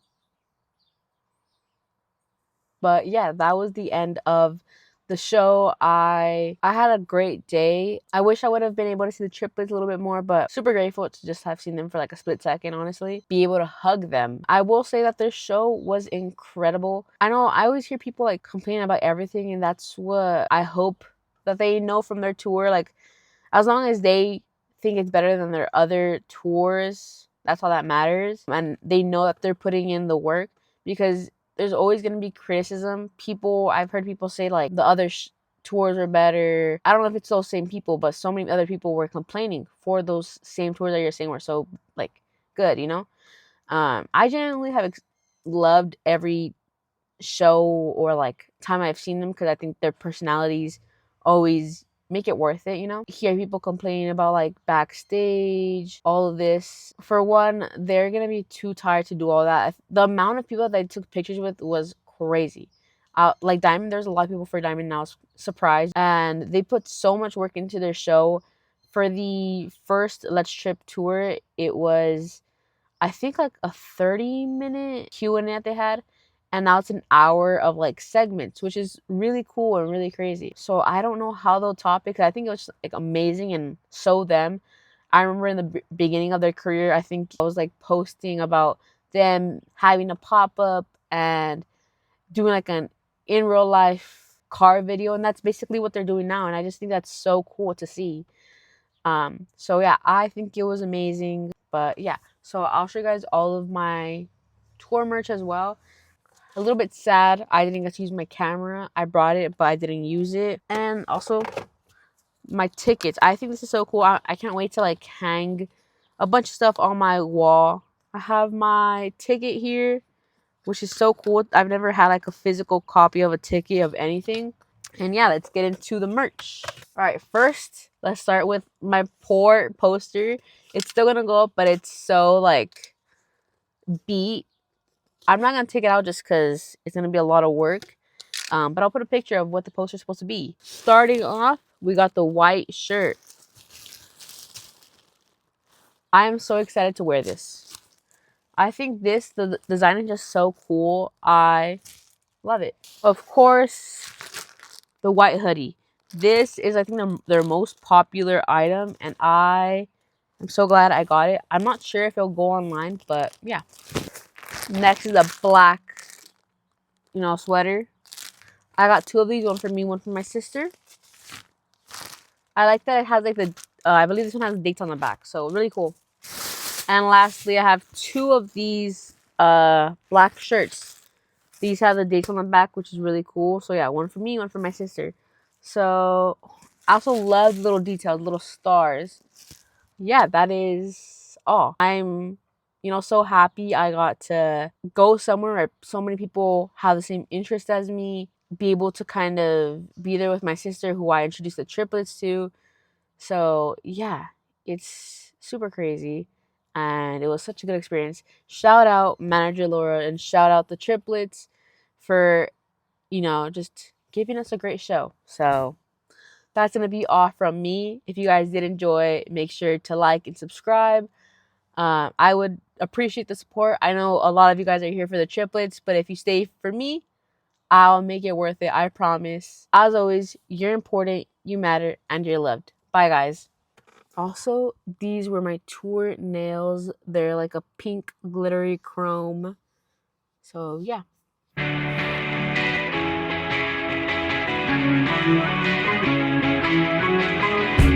S1: But yeah, that was the end of the show. I had a great day. I wish I would have been able to see the triplets a little bit more, but super grateful to just have seen them for like a split second, honestly. Be able to hug them. I will say that their show was incredible. I know I always hear people like complain about everything, and that's what I hope that they know from their tour. Like, as long as they think it's better than their other tours, that's all that matters. And they know that they're putting in the work, because there's always going to be criticism. I've heard people say like the other tours are better. I don't know if it's those same people, but so many other people were complaining for those same tours that you're saying were so like good, you know? I genuinely have loved every show or like time I've seen them, because I think their personalities always make it worth it, you know? Hear people complaining about like backstage, all of this. For one, they're gonna be too tired to do all that. The amount of people that I took pictures with was crazy. Like Diamond, there's a lot of people for Diamond, and I was surprised. And they put so much work into their show. For the first Let's Trip tour, it was, I think, like a 30-minute Q&A that they had. And now it's an hour of like segments, which is really cool and really crazy. So I don't know how they'll top it, because I think it was like amazing and so them. I remember in the beginning of their career, I think I was like posting about them having a pop-up and doing like an in real life car video, and that's basically what they're doing now. And I just think that's so cool to see. So yeah, I think it was amazing. But yeah, so I'll show you guys all of my tour merch as well. A little bit sad I didn't get to use my camera. I brought it, but I didn't use it. And also my tickets. I think this is so cool. I can't wait to like hang a bunch of stuff on my wall. I have my ticket here, which is so cool. I've never had like a physical copy of a ticket of anything. And yeah, let's get into the merch. All right, first, let's start with my poor poster. It's still gonna go up, but it's so like beat. I'm not going to take it out just because it's going to be a lot of work. But I'll put a picture of what the poster is supposed to be. Starting off, we got the white shirt. I am so excited to wear this. I think the design is just so cool. I love it. Of course, the white hoodie. This is, I think, their most popular item, and I am so glad I got it. I'm not sure if it'll go online, but yeah. Next is a black, sweater. I got two of these, one for me, one for my sister. I like that it has like I believe this one has dates on the back, so really cool. And lastly, I have two of these black shirts. These have the dates on the back, which is really cool. So yeah, one for me, one for my sister. So I also love little details, little stars. Yeah, that is all. I'm so happy I got to go somewhere where so many people have the same interest as me, be able to kind of be there with my sister who I introduced the triplets to. So yeah, it's super crazy and it was such a good experience. Shout out manager Laura and shout out the triplets for, just giving us a great show. So that's going to be all from me. If you guys did enjoy, make sure to like and subscribe. I would appreciate the support. I know a lot of you guys are here for the triplets, but if you stay for me, I'll make it worth it. I promise. As always, you're important, you matter, and you're loved. Bye, guys. Also, these were my tour nails. They're like a pink glittery chrome. So, yeah.